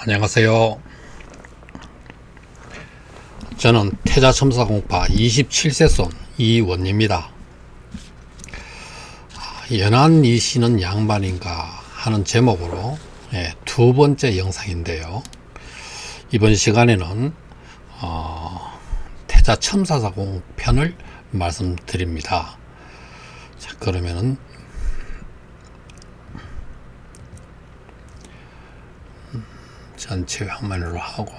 안녕하세요. 저는 태자첨사공파 27세손 이원입니다. 연한 이씨는 양반인가 하는 제목으로 두 번째 영상인데요. 이번 시간에는 태자첨사공 편을 말씀드립니다. 자, 그러면은 전체 화면으로 하고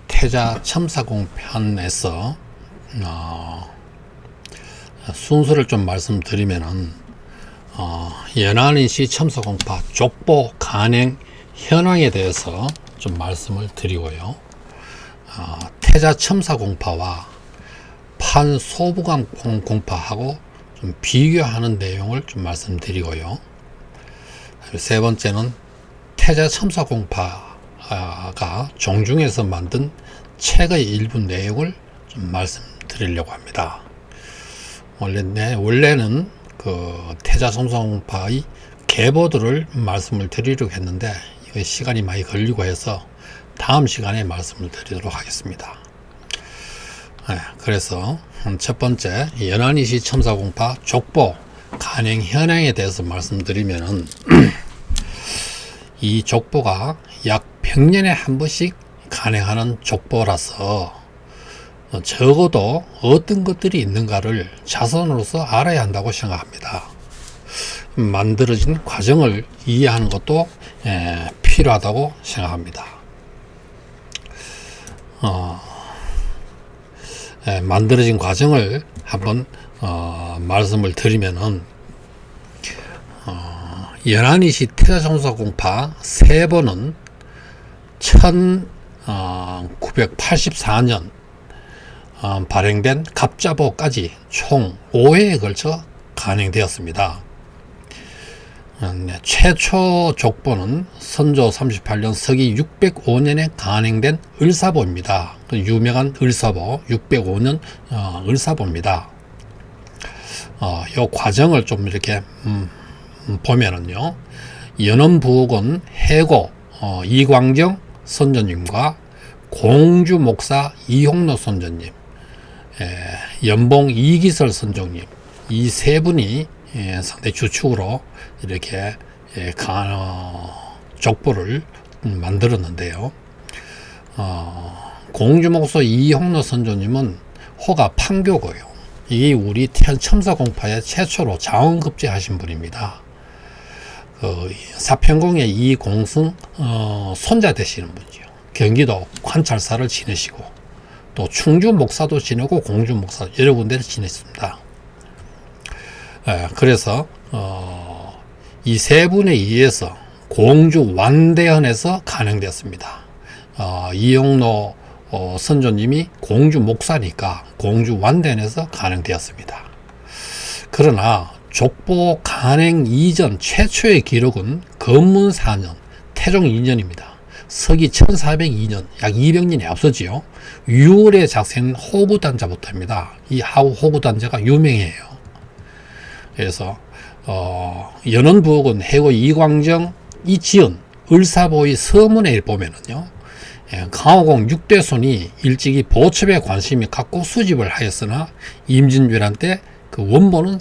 태자첨사공 편에서 순서를 좀 말씀드리면은 연한인시 첨사공파 족보 간행 현황에 대해서 좀 말씀을 드리고요. 태자첨사공파와 판소부강 공파하고 좀 비교하는 내용을 좀 말씀드리고요. 세 번째는 태자첨사공파가 종중에서 만든 책의 일부 내용을 좀 말씀드리려고 합니다. 원래는 그 태자첨사공파의 계보들을 말씀을 드리려고 했는데 이거 시간이 많이 걸리고 해서 다음 시간에 말씀을 드리도록 하겠습니다. 그래서 첫 번째 연한이시 첨사공파 족보 간행 현황에 대해서 말씀드리면은 이 족보가 약 100년에 한 번씩 간행하는 족보라서 적어도 어떤 것들이 있는가를 자선으로서 알아야 한다고 생각합니다. 만들어진 과정을 이해하는 것도 필요하다고 생각합니다. 만들어진 과정을 한번 말씀을 드리면은 연한이시 태자첨사공파 세 번은 1984년 발행된 갑자보까지 총 5회에 걸쳐 간행되었습니다. 최초 족보는 선조 38년 서기 605년에 간행된 을사보입니다. 유명한 을사보 605년 을사보입니다. 이 과정을 좀 이렇게 보면은요, 연원부옥은 해고 이광정 선조님과 공주 목사 이홍로 선조님, 연봉 이기설 선조님, 이 세 분이 상당히 주축으로 이렇게 족보를 만들었는데요. 공주 목사 이홍로 선조님은 호가 판교고요. 이게 우리 첨사공파의 최초로 자원급제 하신 분입니다. 사평공의 이공승 손자 되시는 분이죠. 경기도 관찰사를 지내시고 또 충주 목사도 지내고 공주 목사 여러 군데를 지냈습니다. 그래서 이 세 분에 의해서 공주 완대현에서 간행되었습니다. 이용로 선조님이 공주 목사니까 공주 완대현에서 간행되었습니다. 그러나 족보 간행 이전 최초의 기록은 건문 4년 태종 2년입니다. 서기 1402년 약 200년이 앞서지요. 6월에 작성한 호구단자부터입니다. 이 호구단자가 유명해요. 그래서 연원부옥은 해고 이광정 이지은 을사보의 서문에 보면은요, 강호공 6대손이 일찍이 보첩에 관심이 갖고 수집을 하였으나 임진왜란 때 그 원본은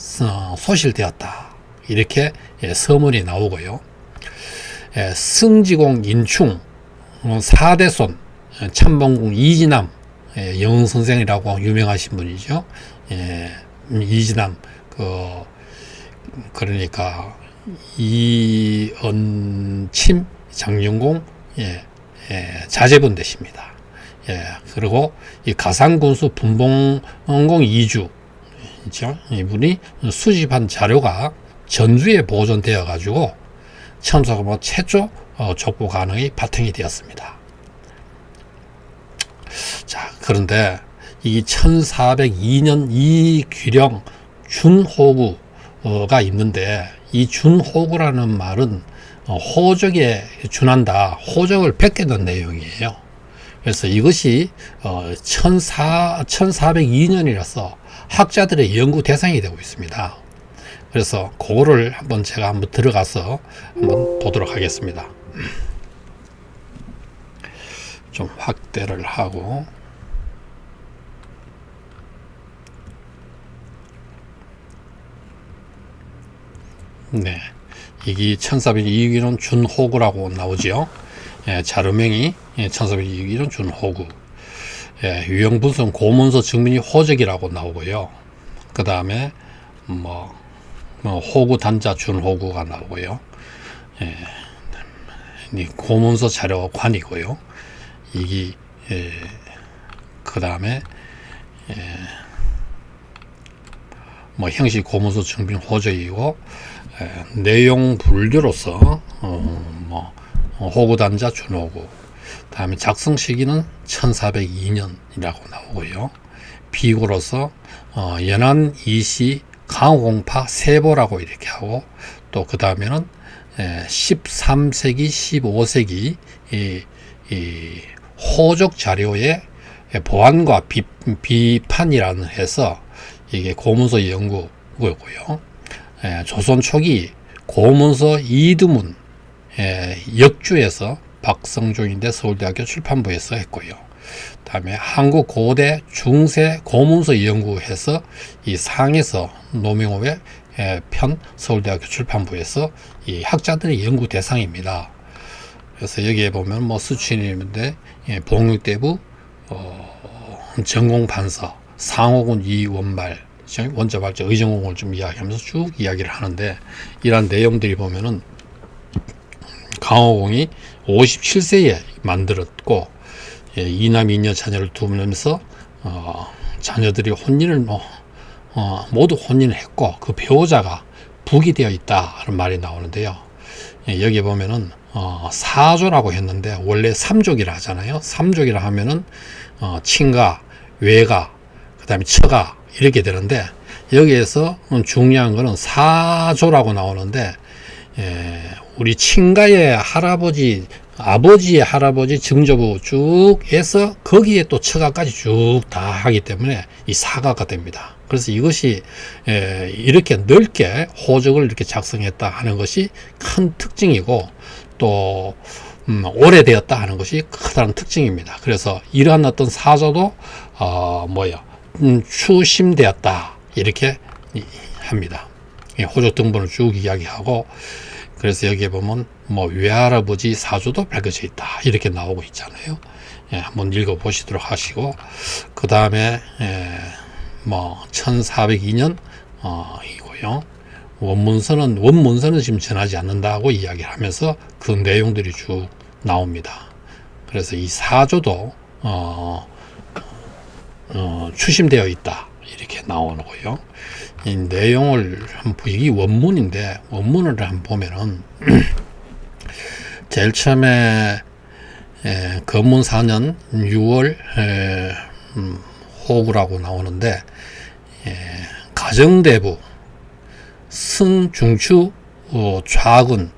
소실되었다. 이렇게 서문이 나오고요. 승지공 인충 4대손 참봉공 이지남 영선생이라고 유명하신 분이죠. 이지남 그러니까 이언침 장윤공 자제분 되십니다. 그리고 이 가상군수 분봉공 이주 있죠. 이분이 수집한 자료가 전주에 보존되어 가지고 첨사공파 최초 족보 간행이 바탕이 되었습니다. 자, 그런데 이 1402년 이규령 준호구가 있는데 이 준호구라는 말은 호적에 준한다, 호적을 베끼는 내용이에요. 그래서 이것이 1402년이라서 학자들의 연구 대상이 되고 있습니다. 그래서 그거를 한번 제가 한번 들어가서 한번 보도록 하겠습니다. 좀 확대를 하고, 네, 이게 1402기는 준호구라고 나오죠. 예, 자료명이 1402기는 준호구. 예, 유형분수는 고문서 증민이 호적이라고 나오고요. 그 다음에 호구 단자 준호구가 나오고요. 예, 고문서 자료관이고요. 이게 그 다음에 형식 고문서 증빙 호적이고, 내용 분류로서 호구 단자 준호구. 다음에 작성 시기는 1402년이라고 나오고요. 비고로서 연안 이시 강호공파 세보라고 이렇게 하고, 또 그 다음에는 13세기 15세기 이 호적 자료의 보완과 비판이라는 해서 이게 고문서 연구고요. 조선 초기 고문서 이두문 역주에서 박성종인데 서울대학교 출판부에서 했고요. 다음에 한국 고대 중세 고문서 연구해서 이 상에서 노명호의 편 서울대학교 출판부에서 이 학자들의 연구 대상입니다. 그래서 여기에 보면 수취인인데 봉육대부 전공판서 상호군 이원말 원자발전 의정공을 좀 이야기하면서 쭉 이야기를 하는데, 이러한 내용들이 보면은 강호공이 57세에 만들었고, 이남 이녀 자녀를 두면서 자녀들이 혼인을 모두 혼인을 했고, 그 배우자가 북이 되어 있다는 말이 나오는데요. 여기 보면은 사조라고 했는데 원래 삼족이라 하잖아요. 삼족이라 하면은 친가, 외가, 그 다음에 처가 이렇게 되는데, 여기에서 중요한 거는 사조라고 나오는데, 우리 친가의 할아버지, 아버지의 할아버지 증조부 쭉 해서 거기에 또 처가까지 쭉 다 하기 때문에 이 사가가 됩니다. 그래서 이것이 이렇게 넓게 호적을 이렇게 작성했다 하는 것이 큰 특징이고, 또 오래되었다 하는 것이 크다는 특징입니다. 그래서 이러한 어떤 사조도 추심되었다 이렇게 합니다. 호적 등본을 쭉 이야기하고, 그래서 여기에 보면 외할아버지 사조도 밝혀져 있다 이렇게 나오고 있잖아요. 한번 읽어 보시도록 하시고, 그 다음에 1402년 이고요. 원문서는 지금 전하지 않는다고 이야기를 하면서 그 내용들이 쭉 나옵니다. 그래서 이 사조도 추심되어 있다 이렇게 나오고요. 이 내용을 이게 원문인데, 원문을 한번 보면은 제일 처음에 건문 4년 6월 호구라고 나오는데, 가정대부 승중추 좌군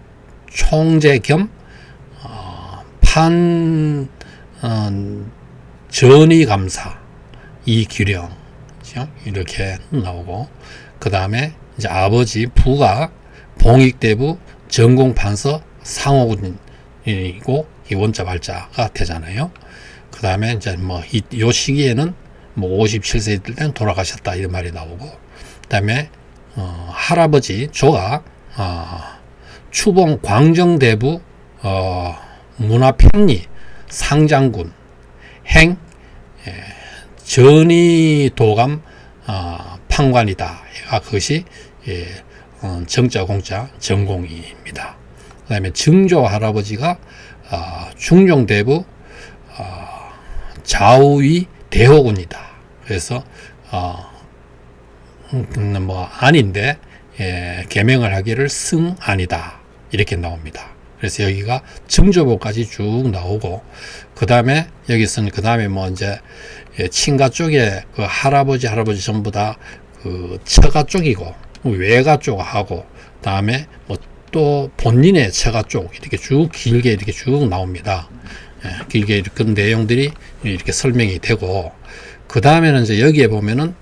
총재 겸 판 전의감사 이규령 이렇게 나오고, 그 다음에 이제 아버지 부가 봉익대부 전공판서 상호군이고 이 원자 발자가 되잖아요. 그 다음에 이제 이 시기에는 57세 때는 돌아가셨다 이런 말이 나오고, 그 다음에 할아버지 조가 추봉 광정대부 문화평리 상장군 행 전의도감 판관이다. 그것이 정자 공자 전공입니다. 그 다음에 증조 할아버지가 중종대부 좌우위 대호군이다. 그래서 아닌데 개명을 하기를 승안이다 이렇게 나옵니다. 그래서 여기가 증조보까지 쭉 나오고, 그 다음에 여기서는 그 다음에 이제 친가 쪽에 그 할아버지 전부 다 그 처가 쪽이고 외가 쪽하고, 다음에 또 본인의 처가 쪽 이렇게 쭉 길게 이렇게 쭉 나옵니다. 길게 그 내용들이 이렇게 설명이 되고, 그 다음에는 이제 여기에 보면은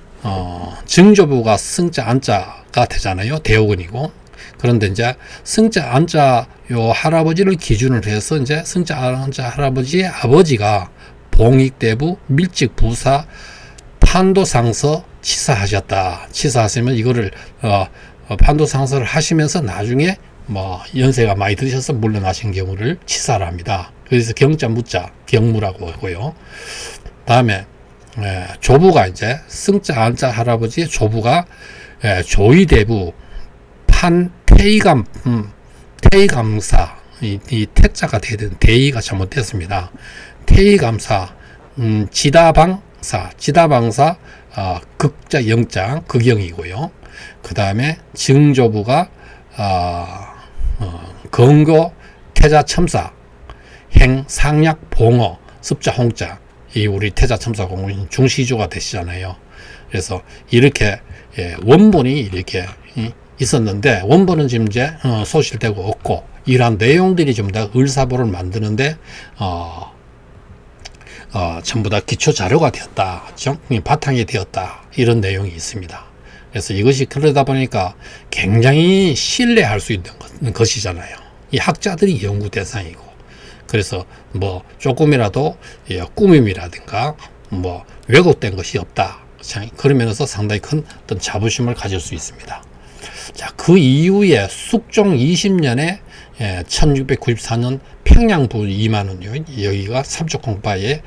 증조부가 승자 안자가 되잖아요. 대오근이고. 그런데 이제 승자 안자 요 할아버지를 기준으로 해서 이제 승자 안자 할아버지의 아버지가 봉익대부 밀직부사 판도상서 치사하셨다. 치사하시면 이거를 판도상서를 하시면서 나중에 뭐 연세가 많이 드셔서 물러나신 경우를 치사를 합니다. 그래서 경자 무자 경무라고 하고요. 다음에 조부가 이제 승자 안자 할아버지의 조부가 조의대부 판태의감 태의감사 이 태자가 되든 대의가 잘못됐습니다. 태의감사 지다방사 극자 영장 극영이고요. 그 다음에 증조부가 건고 태자첨사 행 상약 봉어 습자 홍자 이 우리 태자첨사 공인 중시조가 되시잖아요. 그래서 이렇게 원본이 이렇게 있었는데 원본은 지금 이제 소실되고 없고 이러한 내용들이 좀 더 을사보를 만드는데 전부 다 기초 자료가 되었다, 바탕이 되었다 이런 내용이 있습니다. 그래서 이것이 그러다 보니까 굉장히 신뢰할 수 있는 것이잖아요. 이 학자들이 연구 대상이고 그래서 뭐 조금이라도 꾸밈이라든가 뭐 왜곡된 것이 없다. 그러면서 상당히 큰 어떤 자부심을 가질 수 있습니다. 자, 그 이후에 숙종 20년에 1694년 평양부 이만은요, 여기가 삼척공파의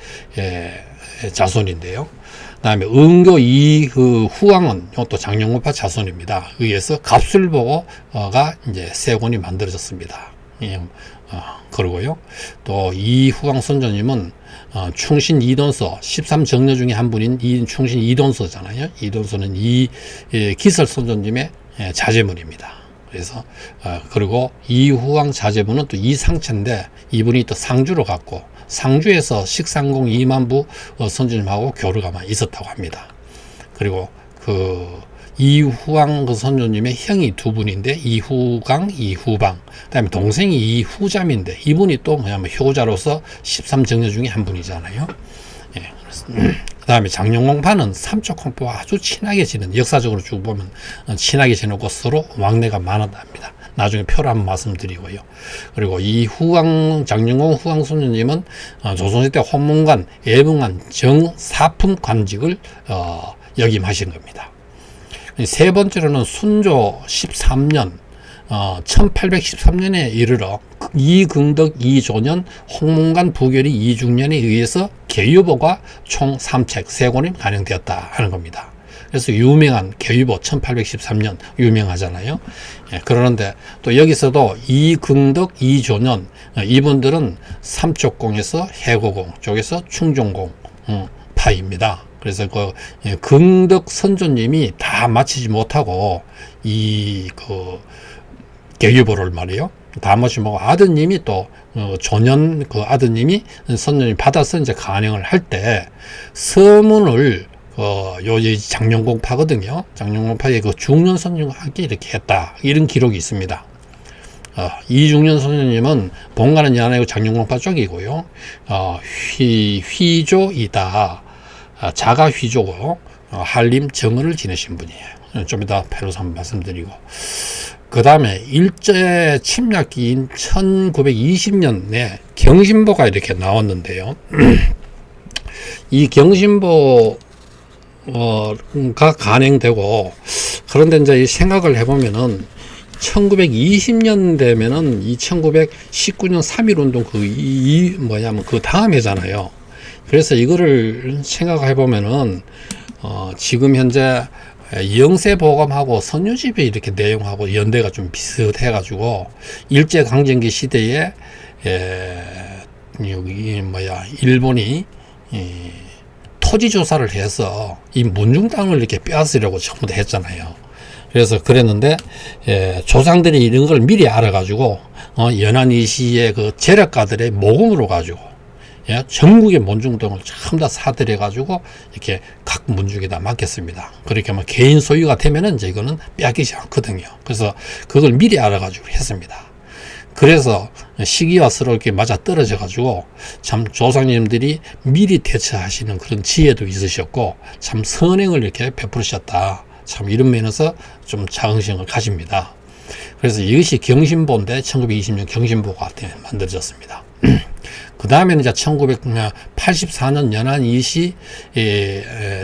자손인데요. 그 다음에 은교 후왕은 또 장영문파 자손입니다. 의해서 갑술보고가 이제 세 권이 만들어졌습니다. 그러고요. 또 이후왕 선조님은 충신 이돈서 13정녀 중에 한 분인 충신 이돈서잖아요. 이돈서는 기설 선조님의 자제문입니다. 그래서 그리고 이후왕 자제분은 또 이상체인데 이분이 또 상주로 갔고 상주에서 식상공 이만부 선조님하고 교류가 있었다고 합니다. 그리고 그 이후왕 그 선조님의 형이 두 분인데 이후강, 이후방, 그다음에 동생이 이후잠인데 이분이 또 뭐냐면 효자로서 13정녀 중에 한 분이잖아요. 그 다음에 장영공파는 삼척공파와 아주 친하게 지낸, 역사적으로 쭉 보면 친하게 지내고 서로 왕래가 많았답니다. 나중에 표를 한번 말씀드리고요. 그리고 이 장영공 후왕 선조님은 조선시대 혼문관, 예문관, 정사품 관직을 역임하신 겁니다. 세 번째로는 순조 13년 1813년에 이르러 이긍덕 이조년 홍문관 부결이 이중년에 의해서 계유보가 총 3책 3권이 간행되었다 하는 겁니다. 그래서 유명한 계유보 1813년 유명하잖아요. 그러는데 또 여기서도 이긍덕 이조년 이분들은 삼척공에서 해고공 쪽에서 충종공 파입니다. 그래서 그 긍덕 선조님이 다 마치지 못하고 계유보를 말이요. 다 마치지 못하고 아드님이 또 조년 그 아드님이 선조님 받아서 이제 간행을 할 때 서문을 장영공파거든요. 장영공파의 그 중년 선조님과 함께 이렇게 했다. 이런 기록이 있습니다. 이중년 선생님은 본관은 연하고 장영공파 쪽이고요. 휘조이다. 자가 휘조고 한림 정을을 지내신 분이에요. 좀 이따 패로서 한번 말씀드리고 그 다음에 일제 침략기인 1920년에 경신보가 이렇게 나왔는데요. 이 경신보가 간행되고 그런데 이제 생각을 해보면은 1920년 되면은 1919년 3.1운동 그 다음 해잖아요. 그래서 이거를 생각해 보면은 지금 현재 영세보감하고 선유집이 이렇게 내용하고 연대가 좀 비슷해 가지고 일제강점기 시대에 일본이 토지 조사를 해서 이 문중 땅을 이렇게 빼앗으려고 전부 다 했잖아요. 그래서 그랬는데 조상들이 이런 걸 미리 알아가지고 연안이시의 그 재력가들의 모금으로 가지고 전국의 문중동을 전부 다 사들여 가지고 이렇게 각 문중에다 맡겼습니다. 그렇게 하면 개인 소유가 되면은 이제 이거는 빼앗기지 않거든요. 그래서 그걸 미리 알아가지고 했습니다. 그래서 시기와 서럽게 맞아 떨어져 가지고 참 조상님들이 미리 대처하시는 그런 지혜도 있으셨고 참 선행을 이렇게 베푸셨다. 참 이런 면에서 좀 자긍심을 가집니다. 그래서 이것이 경신보인데 1920년 경신보가 만들어졌습니다. 그 다음에는 이제 1984년 연안이시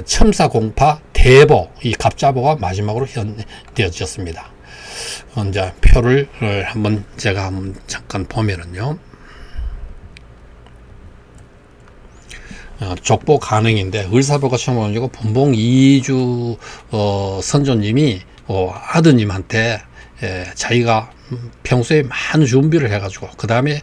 첨사공파 대보, 이 갑자보가 마지막으로 현되어졌습니다. 이제 표를 한번 제가 한번 잠깐 보면은요. 족보 가능인데 을사보가 처음 오고 분봉 이주 선조님이 아드님한테 자기가 평소에 많은 준비를 해가지고 그 다음에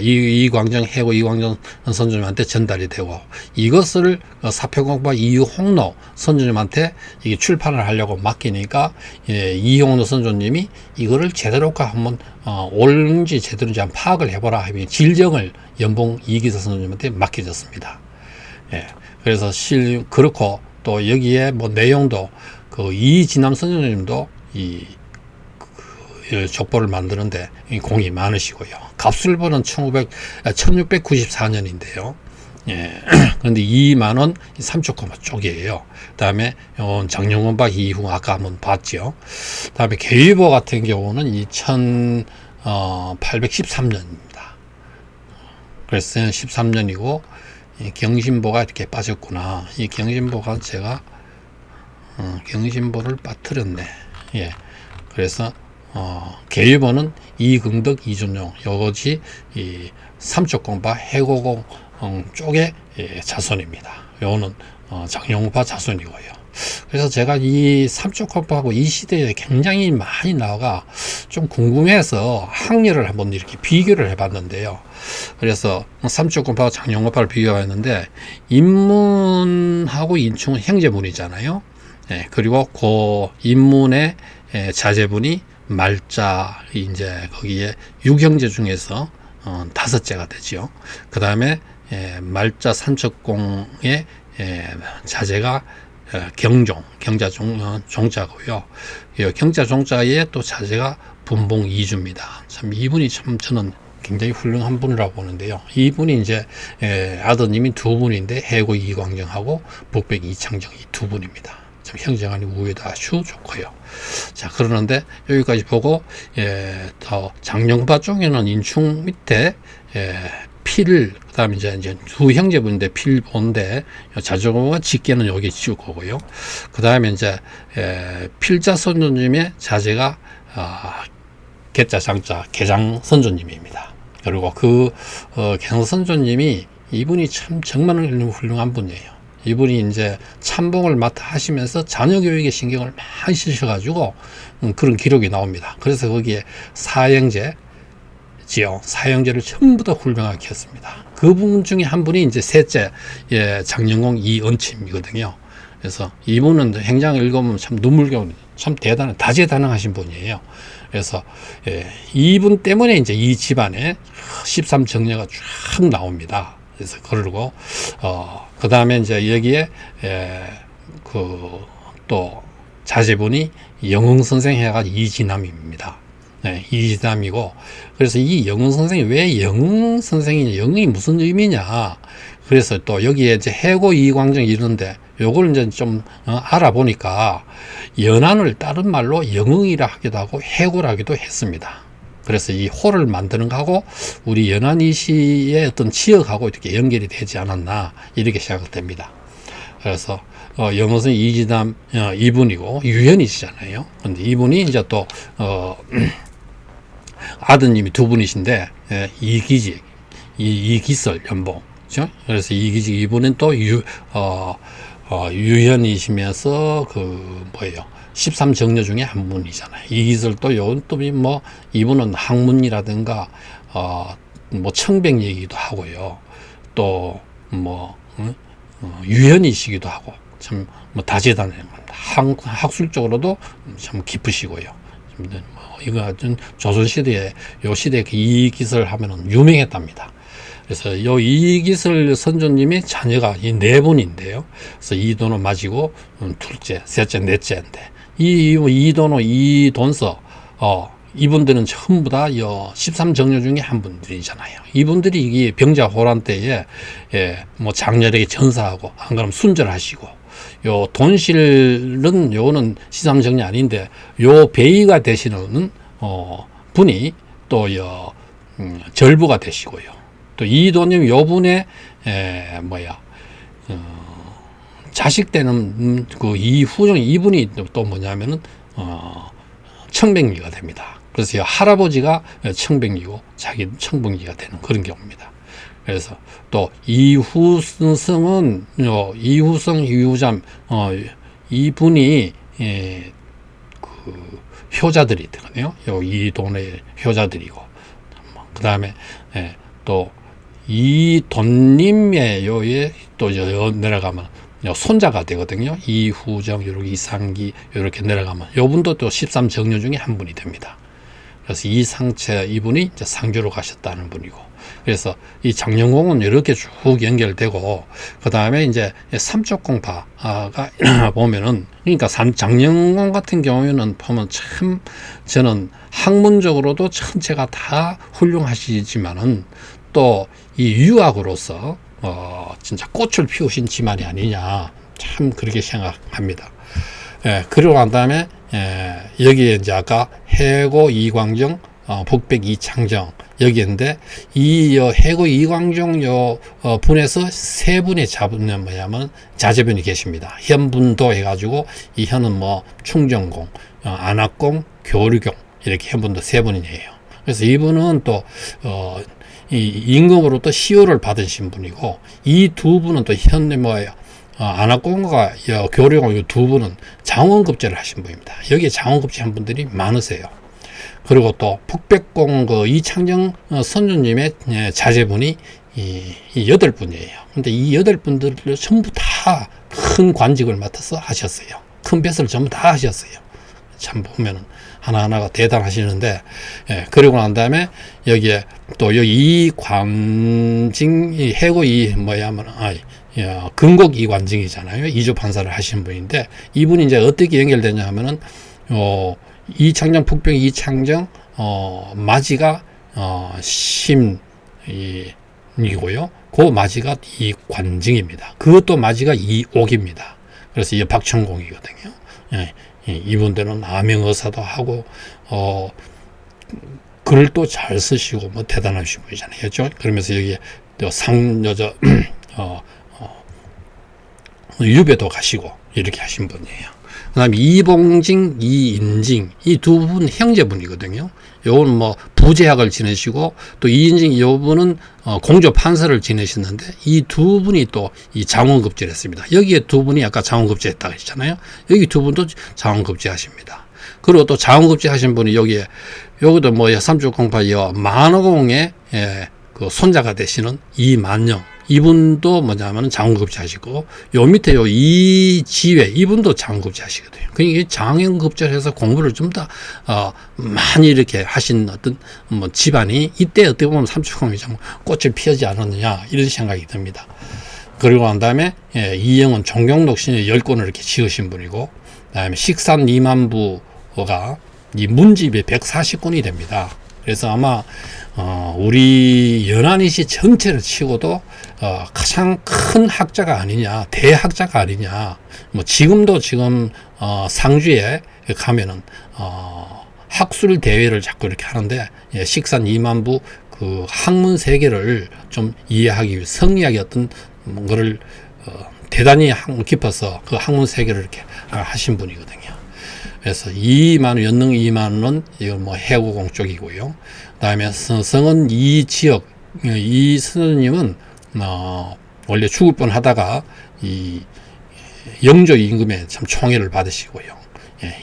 이광정 해고 이광정 선조님한테 전달이 되고 이것을 사표공파 이홍로 선조님한테 이게 출판을 하려고 맡기니까 이홍로 선조님이 이거를 제대로가 한번 옳은지 제대로인지 한번 파악을 해보라 하면 질정을 연봉 이기서 선조님한테 맡겨졌습니다. 그래서 그렇고 또 여기에 뭐 내용도 그 이진남 선조님도 이 족보를 만드는데 공이 많으시고요. 갑술보는 1694년인데요. 그런데 2만원 삼척고마 쪽이에요. 그 다음에 장영원박 이후 아까 한번 봤죠. 그 다음에 계위보 같은 경우는 2813년입니다. 그래서 13년이고 경신보가 이렇게 빠졌구나. 이 경신보가 제가 경신보를 빠뜨렸네. 그래서 계위보는 이긍덕 이준용 요것이 이 삼척공파 해고공 쪽의 자손입니다. 요거는 장영파 자손이고요. 그래서 제가 이 삼척공파하고 이 시대에 굉장히 많이 나와가 좀 궁금해서 학렬을 한번 이렇게 비교를 해봤는데요. 그래서 삼척공파와 장영파를 비교했는데 인문하고 인충은 형제문이잖아요. 그리고 그 인문의 자제분이 말자 이제 거기에 6형제 중에서 5째가 되지요. 그 다음에 말자 삼척공의 자제가 경자 종자고요. 경자 종자의 또 자제가 분봉 이주입니다. 참 이분이 참 저는 굉장히 훌륭한 분이라고 보는데요. 이분이 이제 아드님이 두 분인데 해고 이광정하고 북백 이창정 이 두 분입니다. 참 형제간의 우애도 아주 좋고요. 자, 그러는데 여기까지 보고 더 장영파 쪽에는 인충 밑에 필, 그다음에 이제 두 형제분인데 필본데 자조공과 직계는 여기 지을 거고요. 그다음에 이제 필자 선조님의 자제가 개자 장자 개장 선조님입니다. 그리고 그 개장 선조님이 이분이 참 정말 훌륭한 분이에요. 이분이 이제 참봉을 맡아 하시면서 자녀 교육에 신경을 많이 쓰셔가지고 그런 기록이 나옵니다. 그래서 거기에 사형제지요. 사형제를 전부 다 훌륭하게 했습니다. 그 분 중에 한 분이 이제 셋째 장영공 이은침이거든요. 그래서 이분은 행장을 읽으면 참 눈물겨운 참 다재다능하신 분이에요. 그래서 이분 때문에 이제 이 집안에 13정례가 쫙 나옵니다. 그래서 그러고 그 다음에 이제 여기에 또 자제분이 영흥 선생 해가지고 이진남입니다. 이진남이고 그래서 이 영흥 선생이 왜 영흥 선생이냐, 영흥이 무슨 의미냐. 그래서 또 여기에 이제 해고 이광정 이런데 요걸 이제 좀 알아보니까 연안을 다른 말로 영흥이라 하기도 하고 해고라 하기도 했습니다. 그래서 이 호를 만드는 거하고 우리 연안이시의 어떤 지역하고 이렇게 연결이 되지 않았나 이렇게 생각됩니다. 그래서 영어선 이진남 이분이고 유현이시잖아요. 근데 이분이 이제 또 아드님이 두 분이신데 이기직 이기설 연봉 그렇죠? 그래서 이기직 이분은 또 유현이시면서 그 뭐예요? 13정려 중에 한 분이잖아요. 이기설도 요건 또 뭐 이분은 학문이라든가 뭐 청백 얘기도 하고요. 또 뭐 유현이시기도 하고 참 뭐 다재다능한 학술적으로도 참 깊으시고요. 뭐 이거 하여튼 조선 시대에 요 시대에 이기설 하면은 유명했답니다. 그래서 요 이기설 선조님의 자녀가 이 네 분인데요. 그래서 이돈호 맞이고 둘째, 셋째, 넷째인데 이 이돈호 이돈서 이분들은 전부 다 13정조 중에 한 분들이잖아요. 이분들이 이 병자호란 때에 뭐 장렬하게 전사하고 안 그러면 순절하시고, 요 돈실은 요거는 13정조 아닌데 요 배의가 되시는 분이 또 절부가 되시고요. 또 이도님 요 분의 자식 되는 그 이후정 이분이 또 뭐냐면은 청백리가 됩니다. 그래서 할아버지가 청백리고 자기 청백리가 되는 그런 경우입니다. 그래서 또 이후성은 이후성 이후잠 이분이 그 효자들이 되거든요. 이돈의 효자들이고, 그 다음에 또 이돈님의 요에 또 내려가면 손자가 되거든요. 이후정, 이렇게 이상기 이렇게 내려가면 요분도 또 13정조 중에 한 분이 됩니다. 그래서 이상채 이분이 이제 상주로 가셨다는 분이고, 그래서 이 장영공은 이렇게 쭉 연결되고, 그 다음에 이제 삼척공파가 보면은, 그러니까 장영공 같은 경우에는 보면 참 저는 학문적으로도 전체가 다 훌륭하시지만은 또 이 유학으로서 진짜 꽃을 피우신 집안이 아니냐, 참 그렇게 생각합니다. 그리고 난 다음에 여기에 이제 아까 해고 이광정, 북백 이창정 여기인데, 이 해고 이광정 분에서 세 분의 자분은 뭐냐면 자제분이 계십니다. 현분도 해가지고 이 현은 뭐 충정공, 안학공, 교류공 이렇게 현분도 세 분이에요. 그래서 이분은 또 이 임금으로 또 시효를 받으신 분이고, 이 두 분은 또 현대 안학공과 교류공 이 두 분은 장원급제를 하신 분입니다. 여기에 장원급제 한 분들이 많으세요. 그리고 또 북백공 그 이창정 선조님의 자제분이 이 8분이에요. 근데 이 8분들을 전부 다 큰 관직을 맡아서 하셨어요. 큰 뱃을 전부 다 하셨어요. 참 보면은 하나하나가 대단하시는데, 그리고 난 다음에 여기에 또 여기 이관징 해고 근곡 이관징이잖아요. 이주 판사를 하신 분인데, 이분이 이제 어떻게 연결되냐 하면은 이창정 북병 이창정 마지가 심이고요. 그 마지가 이관징입니다. 그것도 마지가 이옥입니다. 그래서 이 박천공이거든요. 이분들은 암행어사도 하고 글을 또 잘 쓰시고 뭐 대단하신 분이잖아요. 그렇죠? 그러면서 여기에 또 유배도 가시고 이렇게 하신 분이에요. 그 다음에 이봉징, 이인징 이 두 분 형제분이거든요. 요건 뭐 부제학을 지내시고, 또 이인징 요분은 공조 판서를 지내셨는데, 이 두 분이 또 이 장원급제를 했습니다. 여기에 두 분이 아까 장원급제 했다고 했잖아요. 여기 두 분도 장원급제 하십니다. 그리고 또 장원급제 하신 분이 여기도 뭐 삼축공파 만호공의 그 손자가 되시는 이만영, 이분도 뭐냐면 장원급제 하시고, 요 밑에 이지회 이분도 장원급제 하시거든요. 그러니까 장원급제를 해서 공부를 좀 더 많이 이렇게 하신 어떤 뭐 집안이 이때 어떻게 보면 삼축공이 좀 꽃을 피우지 않았느냐 이런 생각이 듭니다. 그리고 난 다음에 이영은 종경록 신의 10권을 이렇게 지으신 분이고, 그다음에 식산 2만부가 이 문집이 140권이 됩니다. 그래서 아마 우리 연안이시 전체를 치고도 가장 큰 학자가 아니냐, 대학자가 아니냐. 뭐 지금 상주에 가면은 학술 대회를 자꾸 이렇게 하는데, 식산 2만부 그 학문 세계를 좀 이해하기 위해 성리학의 어떤 거를 대단히 깊어서 그 학문 세계를 이렇게 하신 분이거든요. 그래서 연능 2만은 이건 뭐 해고공 쪽이고요. 그다음에 성은 이 지역 이 선생님은 원래 죽을 뻔하다가 이 영조 임금의 참 총애를 받으시고요.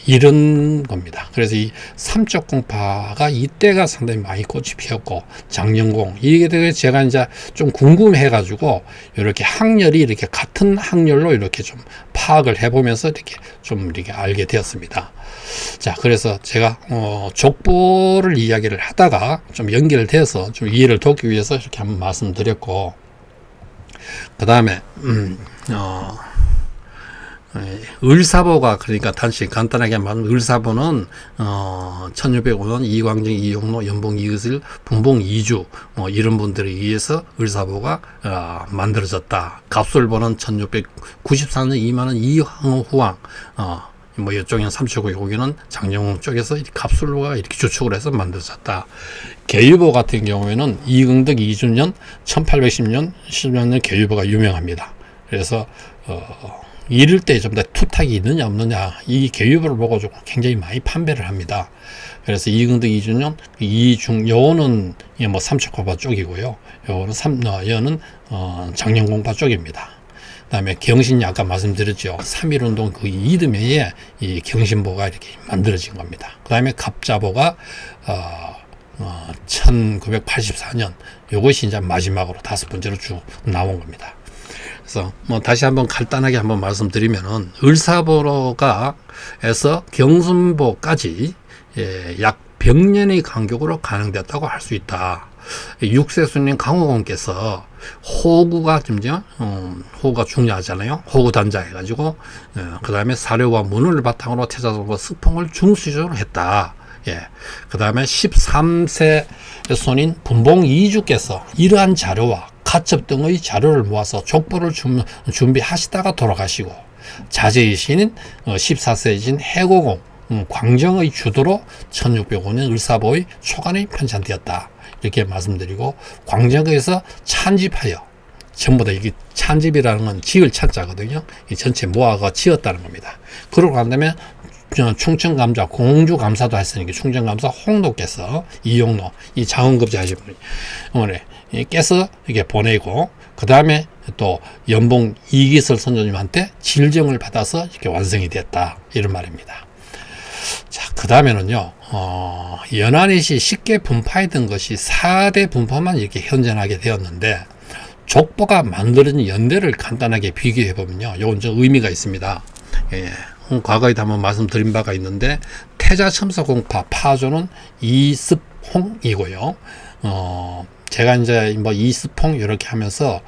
이런 겁니다. 그래서 이 삼척공파가 이때가 상당히 많이 꽃이 피었고, 장영공 이게 되게 제가 이제 좀 궁금해가지고 이렇게 학렬이 이렇게 같은 학렬로 이렇게 좀 파악을 해보면서 이렇게 좀 이렇게 알게 되었습니다. 자, 그래서 제가 족보를 이야기를 하다가 좀 연결돼서 좀 이해를 돕기 위해서 이렇게 한번 말씀드렸고, 그 다음에 을사보가 그러니까 단지 간단하게 말하면 을사보는 1605년 이광정, 이용로, 연봉, 이의슬, 분봉, 이주 이런 분들에 의해서 을사보가 만들어졌다. 갑술보는 1694년 이만원 이황후 후왕 뭐 이쪽에는 삼척고 여기는 장영홍 쪽에서 갑술보가 이렇게 주축을 해서 만들어졌다. 계유보 같은 경우에는 이응덕 이준년 1810년 10년 계유보가 유명합니다. 그래서 이럴 때 좀 더 투탁이 있느냐 없느냐 이 계유보를 보고 좀 굉장히 많이 판별을 합니다. 그래서 이응덕 이준년 요거는 뭐 삼척고파 쪽이고요. 요거는 장영공파 쪽입니다. 그다음에 경신이 아까 말씀드렸죠. 3.1운동 그 이듬해에 이 경신보가 이렇게 만들어진 겁니다. 그다음에 갑자보가 1984년 요것이 이제 마지막으로 5번째로 쭉 나온 겁니다. 그래서 뭐 다시 한번 간단하게 한번 말씀드리면은 을사보가 에서 경순보까지 약 100년의 간격으로 가능됐다고 할 수 있다. 육세순님 강호공께서 호구가 호구가 중요하잖아요. 호구 단자 해가지고 그 다음에 사료와 문을 바탕으로 태자성과 스풍을 중수적으로 했다. 그 다음에 13세 손인 분봉 이주께서 이러한 자료와 가첩 등의 자료를 모아서 족보를 준비하시다가 돌아가시고 자제이신 14세이신 해고공 광정의 주도로 1605년 을사보의 초간이 편찬되었다. 이렇게 말씀드리고 광정에서 찬집하여 전부 다 이게 찬집이라는 건 지을 찬자거든요. 이 전체 모아가 지었다는 겁니다. 그러고 난 다음에 충청감사 공주감사도 했으니까 충청감사 홍노께서 이용로 이 장원급제 하신 분이 깨서 이렇게 보내고 그 다음에 또 연봉 이기설 선조님한테 질정을 받아서 이렇게 완성이 됐다 이런 말입니다. 자, 그 다음에는요, 연안이시 쉽게 분파했던 것이 4대 분파만 이렇게 현존하게 되었는데, 족보가 만들어진 연대를 간단하게 비교해 보면요, 요건 좀 의미가 있습니다. 과거에도 한번 말씀드린 바가 있는데, 태자첨서공파 파조는 이습홍이고요, 제가 이제 뭐 이습홍 이렇게 하면서,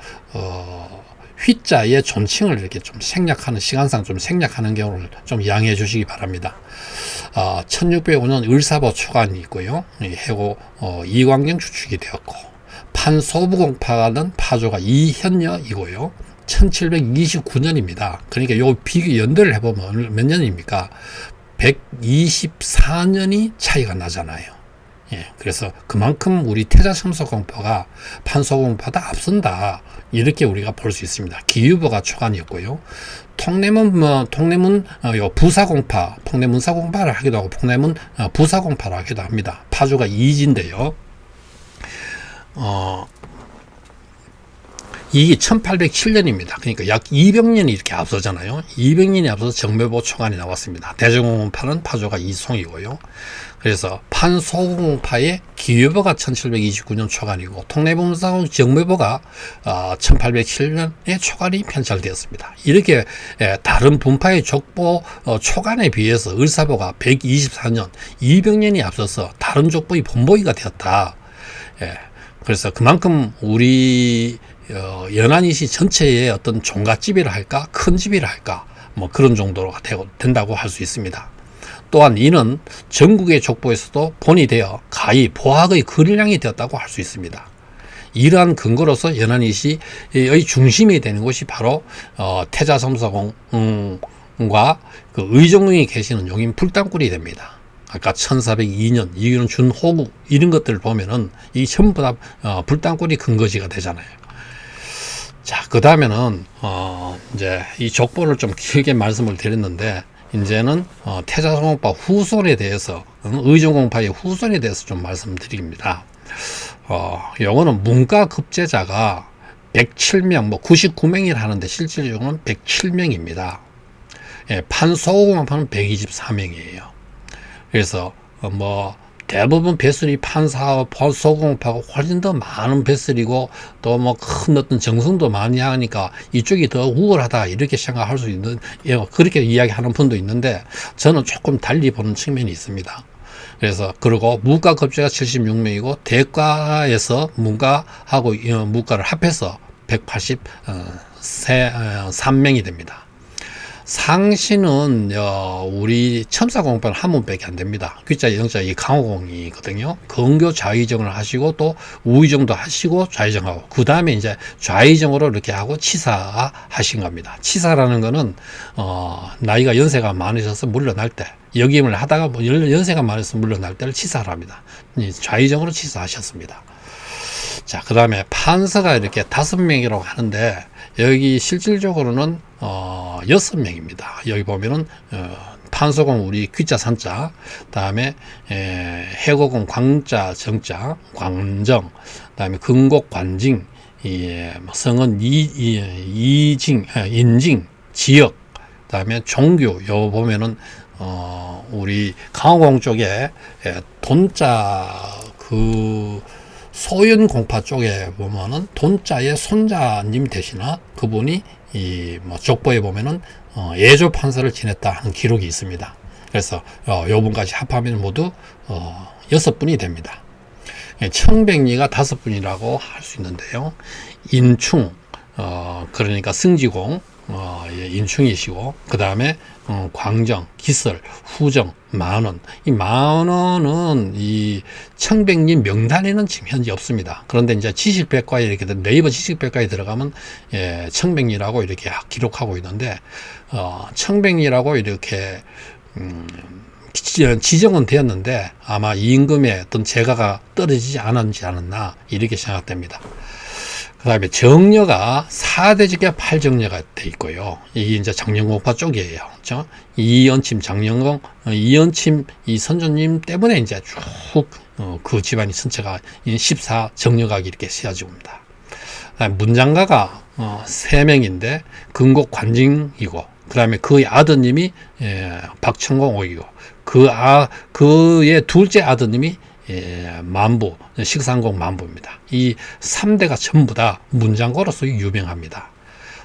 휘자의 존칭을 이렇게 좀 생략하는 시간상 좀 생략하는 경우를 좀 양해해 주시기 바랍니다. 1605년 을사보 초간이 있고요. 해고 이광경 주축이 되었고 판소부공파는 파조가 이현여이고요. 1729년입니다. 그러니까 요 비교 연대를 해보면 몇 년입니까? 124년이 차이가 나잖아요. 그래서 그만큼 우리 태자첨서공파가 판소공파다 앞선다 이렇게 우리가 볼 수 있습니다. 기유보가 초간이었고요. 통례문 부사공파, 통례문사공파를 하기도 하고 통례문 부사공파를 하기도 합니다. 파주가 이지인데요. 이게 1807년입니다. 그러니까 약 200년이 이렇게 앞서잖아요. 200년이 앞서서 정묘보 초간이 나왔습니다. 대정공파는 파조가 이송이고요. 그래서 판소공파의 기유보가 1729년 초간이고 통례문사공 정묘보가 1807년에 초간이 편찬되었습니다. 이렇게 다른 분파의 족보 초간에 비해서 을사보가 124년, 200년이 앞서서 다른 족보의 본보기가 되었다. 그래서 그만큼 우리 연안이시 전체의 어떤 종갓집이라 할까 큰 집이라 할까 뭐 그런 정도로 된다고 할 수 있습니다. 또한 이는 전국의 족보에서도 본이 되어 가히 보학의 근량이 되었다고 할 수 있습니다. 이러한 근거로서 연안이시의 중심이 되는 곳이 바로 태자섬서공과 그 의정궁이 계시는 용인 불당굴이 됩니다. 아까 1402년 이기는 준호국 이런 것들을 보면은 이 전부 다 불당굴이 근거지가 되잖아요. 자, 그 다음에는 이제 이 족보를 좀 길게 말씀을 드렸는데 이제는 태자성공파 후손에 대해서 의정공파의 후손에 대해서 좀 말씀드립니다. 요거는 문과급제자가 107명, 뭐 99명이라 하는데 실질적으로는 107명입니다. 판소공파는 124명이에요. 그래서 뭐 대부분 뱃슬이 판사와 소공파가 훨씬 더 많은 뱃슬이고 또 뭐 큰 어떤 정성도 많이 하니까 이쪽이 더 우월하다 이렇게 생각할 수 있는 그렇게 이야기하는 분도 있는데 저는 조금 달리 보는 측면이 있습니다. 그래서 그리고 문과급제가 76명이고 대과에서 문과하고 문과를 합해서 183명이 됩니다. 상시는 우리 첨사공법은 한 분밖에 안 됩니다. 귀자 영자 이 강호공이거든요. 근교 좌의정을 하시고 또 우의정도 하시고 좌의정하고 그 다음에 이제 좌의정으로 이렇게 하고 치사 하신 겁니다. 치사라는 거는 나이가 연세가 많으셔서 물러날 때 역임을 하다가 뭐 연세가 많아서 물러날 때를 치사를 합니다. 좌의정으로 치사하셨습니다. 자, 그 다음에 판서가 이렇게 5명이라고 하는데 여기 실질적으로는 6명입니다. 여기 보면은 판소공 우리 귀자 산자, 다음에 해고공 광자 정자 광정, 다음에 근곡 관징, 성은 이징 인징 지역, 다음에 종교 요 보면은 우리 강호공 쪽에 돈자 그 소연공파 쪽에 보면은 돈자의 손자님 되시나 그분이 뭐 족보에 보면은 예조 판서를 지냈다 하는 기록이 있습니다. 그래서 요분까지 합하면 모두 6분이 됩니다. 청백리가 5분이라고 할 수 있는데요. 인충 그러니까 승지공 인충이시고 그 다음에 광정, 기설, 후정, 만원. 이 만원은 이 청백리 명단에는 지금 현재 없습니다. 그런데 이제 지식백과에 이렇게 네이버 지식백과에 들어가면 청백리라고 이렇게 기록하고 있는데 청백리라고 이렇게 지정은 되었는데 아마 임금의 어떤 재가가 떨어지지 않았나 이렇게 생각됩니다. 그 다음에 정려가 4대직에 8정려가 돼 있고요. 이게 이제 장령공파 쪽이에요. 그렇죠? 이연침 장령공, 이연침 이 선조님 때문에 이제 쭉 그 집안이 전체가 14정려각이 이렇게 세워지고 있습니다. 문장가가 3명인데 근곡 관징이고 그 다음에 그의 아드님이 박천공옥이고 그의 둘째 아드님이 만부, 식상공 만부입니다. 이 3대가 전부 다 문장가로서 유명합니다.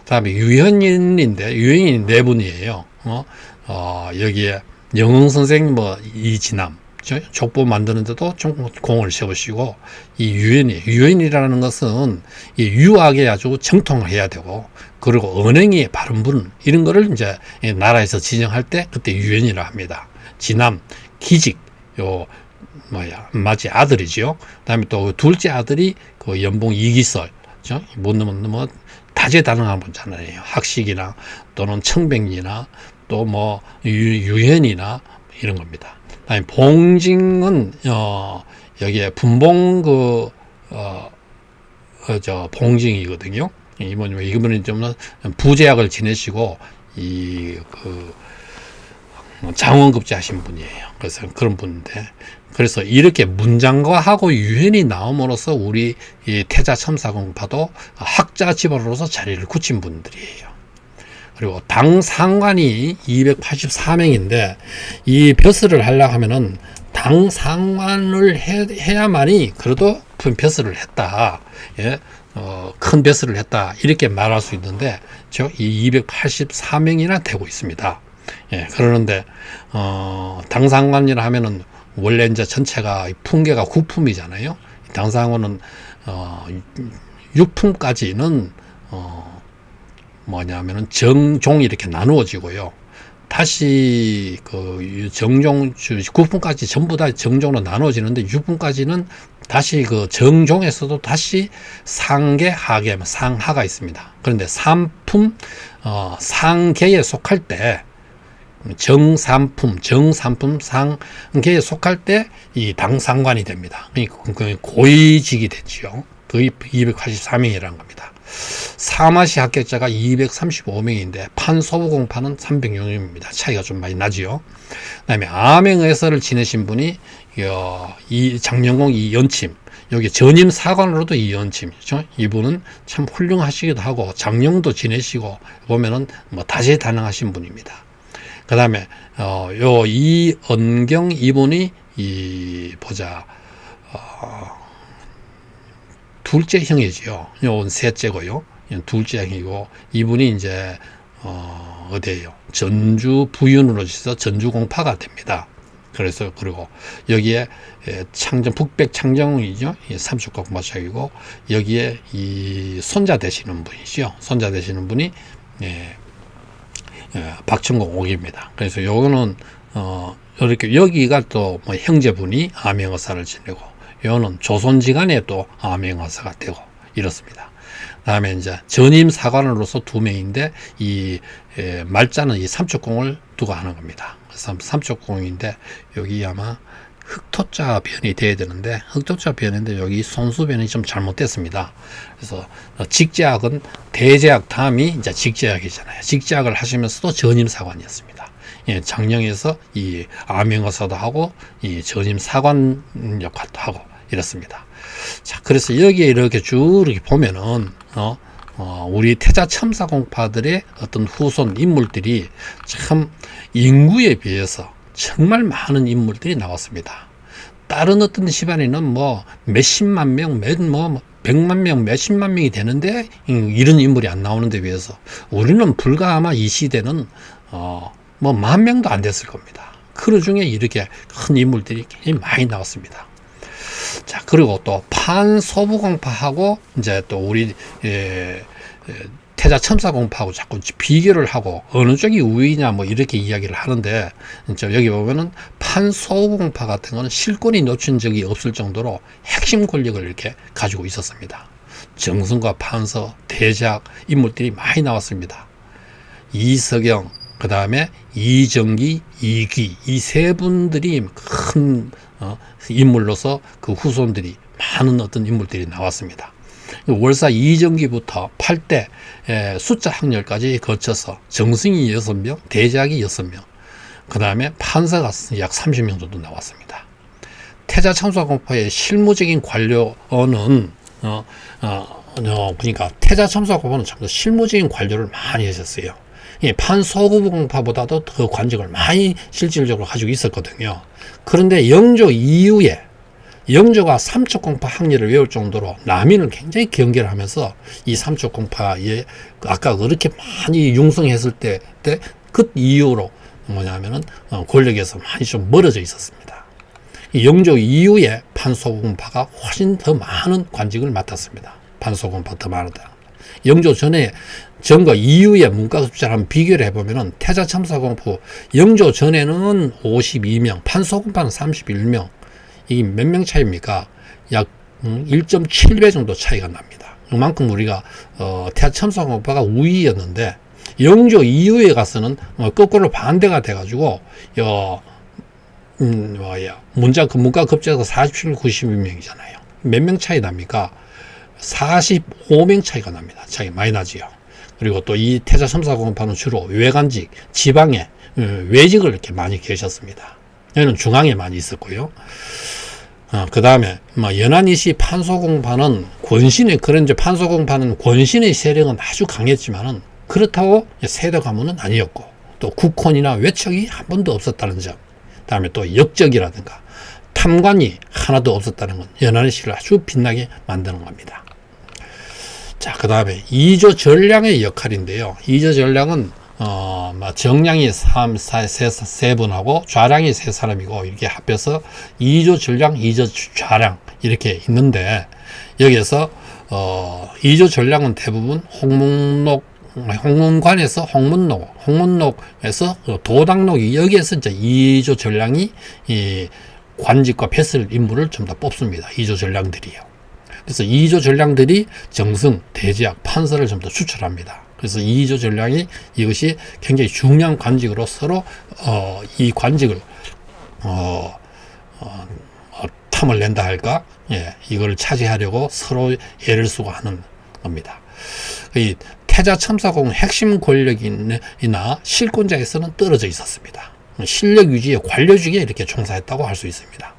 그 다음에 유현인인데, 유현인 4분이에요. 여기에 영흥선생, 이진남, 족보 만드는데도 좀 공을 세우시고, 이 유현이라는 것은 이 유학에 아주 정통을 해야 되고, 그리고 언행이 바른 분, 이런 거를 이제 나라에서 지정할 때 그때 유현이라 합니다. 진남, 기직, 마치 아들이지요. 그다음에 또 둘째 아들이 그 연봉 이기설, 그죠? 뭐 다재다능한 분잖아요. 학식이나 또는 청백리나 또 뭐 유현이나 이런 겁니다. 그다음에 봉징은 여기에 분봉 봉징이거든요. 이분은 좀 부제학을 지내시고 장원급제 하신 분이에요. 그래서 그런 분인데, 그래서 이렇게 문장가하고 유현이 나옴으로써 우리 이 태자첨사공파도 학자 집안으로서 자리를 굳힌 분들이에요. 그리고 당 상관이 284명인데 이 벼슬을 하려고 하면은 당 상관을 해야만이 그래도 큰 벼슬을 했다. 큰 벼슬을 했다. 이렇게 말할 수 있는데 이 284명이나 되고 있습니다. 그러는데 당상관이라 하면은 원래 이제 전체가 풍계가 9품이잖아요. 당상관은 6품까지는 뭐냐면은 정종 이렇게 나누어지고요. 다시 그 정종 9품까지 전부 다 정종으로 나누어지는데 6품까지는 다시 그 정종에서도 다시 상계, 하계, 상하가 있습니다. 그런데 3품 상계에 속할 때 정삼품, 상계에 속할 때 이 당상관이 됩니다. 고위직이 됐죠. 거의 284명이라는 겁니다. 사마시 합격자가 235명인데 판소부공파는 306명입니다. 차이가 좀 많이 나지요. 그다음에 암행의서를 지내신 분이 이 장령공 이연침, 여기 전임 사관으로도 이연침, 그렇죠? 이분은 참 훌륭하시기도 하고 장령도 지내시고 보면은 뭐 다재다능하신 분입니다. 그 다음에 이언경 이분이 둘째 형이지요. 요건 셋째고요. 둘째 형이고 이분이 이제 어디에요? 전주 부윤으로 해서 전주 공파가 됩니다. 그래서 그리고 여기에 창정 북백 창정이죠. 삼십국 마착이고 여기에 이 손자 되시는 분이죠. 손자 되시는 분이 박천공 옥입니다. 그래서 요거는 이렇게 여기가 또 뭐 형제분이 암행어사를 지내고 요거는 조선지간에 또 암행어사가 되고 이렇습니다. 다음에 이제 전임 사관으로서 2명인데 이 말자는 이 삼척공을 두고 하는 겁니다. 그래서 삼척공인데 여기 아마 흑토자 변이 돼야 되는데 흑토자 변인데 여기 손수 변이 좀 잘못됐습니다. 그래서 직제학은 대제학 다음이 이제 직제학이잖아요. 직제학을 하시면서도 전임 사관이었습니다. 예, 장령에서 이 암행어사도 하고 이 전임 사관 역할도 하고 이렇습니다. 자, 그래서 여기에 이렇게 쭉 이렇게 보면은 우리 태자 첨사공파들의 어떤 후손 인물들이 참 인구에 비해서 정말 많은 인물들이 나왔습니다. 다른 어떤 집안에는 뭐 몇십만 명, 백만 명, 몇십만 명이 되는데 이런 인물이 안 나오는데 비해서 우리는 불과 아마 이 시대는 뭐 10,000명도 안 됐을 겁니다. 그 중에 이렇게 큰 인물들이 굉장히 많이 나왔습니다. 자, 그리고 또 판서부공파하고 이제 또 우리 태자 첨사공파하고 자꾸 비교를 하고 어느 쪽이 우위냐 뭐 이렇게 이야기를 하는데 여기 보면은 판서부공파 같은 거는 실권이 놓친 적이 없을 정도로 핵심 권력을 이렇게 가지고 있었습니다. 정승과 판서, 대작 인물들이 많이 나왔습니다. 이석영, 그 다음에 이정기, 이귀 이 세 분들이 큰 인물로서 그 후손들이 많은 어떤 인물들이 나왔습니다. 월사 이정기부터 8대 숫자 학렬까지 거쳐서 정승이 6명, 대작이 6명, 그 다음에 판사가 약 30명 정도 나왔습니다. 태자 첨사공파의 실무적인 관료는 그러니까 태자 첨사공파는 참 더 실무적인 관료를 많이 하셨어요. 판서구공파보다도 더 관직을 많이 실질적으로 가지고 있었거든요. 그런데 영조 이후에 영조가 삼척공파 학리를 외울 정도로 남인을 굉장히 경계하면서 이 삼척공파에 아까 그렇게 많이 융성했을 때 그 이후로 뭐냐면은 권력에서 많이 좀 멀어져 있었습니다. 이 영조 이후에 판소공파가 훨씬 더 많은 관직을 맡았습니다. 판소공파 더 많았다. 영조 전과 이후의 문과 숫자를 한번 비교를 해보면은 태자 첨사공포 영조 전에는 52명, 판소공파는 31명. 이게 몇 명 차이입니까? 약 1.7배 정도 차이가 납니다. 그만큼 우리가 태자 첨사공파가 우위였는데 영조 이후에 가서는 거꾸로 반대가 돼가지고 문과 급제가 47, 92명이잖아요. 몇 명 차이 납니까? 45명 차이가 납니다. 차이 많이 나지요. 그리고 또 이 태자 첨사공파는 주로 외관직, 지방에 외직을 이렇게 많이 계셨습니다. 여기는 중앙에 많이 있었고요. 그 다음에 연안이시 판소공파는 권신의 그런 이제 판소공파는 권신의 세력은 아주 강했지만은 그렇다고 세대 가문은 아니었고 또 국혼이나 외척이 한 번도 없었다는 점. 그다음에 또 역적이라든가 탐관이 하나도 없었다는 건 연안이시를 아주 빛나게 만드는 겁니다. 자, 그 다음에 이조 전량의 역할인데요. 이조 전량은 정량이 세 분하고 좌량이 세 사람이고 이렇게 합해서 이조 전량, 이조 좌량 이렇게 있는데 여기에서 이조 전량은 대부분 홍문관에서 홍문록에서 도당록이 여기에서 이제 이조 전량이 이 관직과 뱃을 인물을 좀 더 뽑습니다. 이조 전량들이요. 그래서 이조 전량들이 정승, 대제학, 판서를 좀 더 추천합니다. 그래서 이조 전량이 이것이 굉장히 중요한 관직으로 서로 이 관직을 탐을 낸다 할까? 이걸 차지하려고 서로 애를 쓰고 하는 겁니다. 이 태자 첨사공은 핵심 권력이나 실권자에서는 떨어져 있었습니다. 실력 유지에 관료직에 이렇게 종사했다고 할 수 있습니다.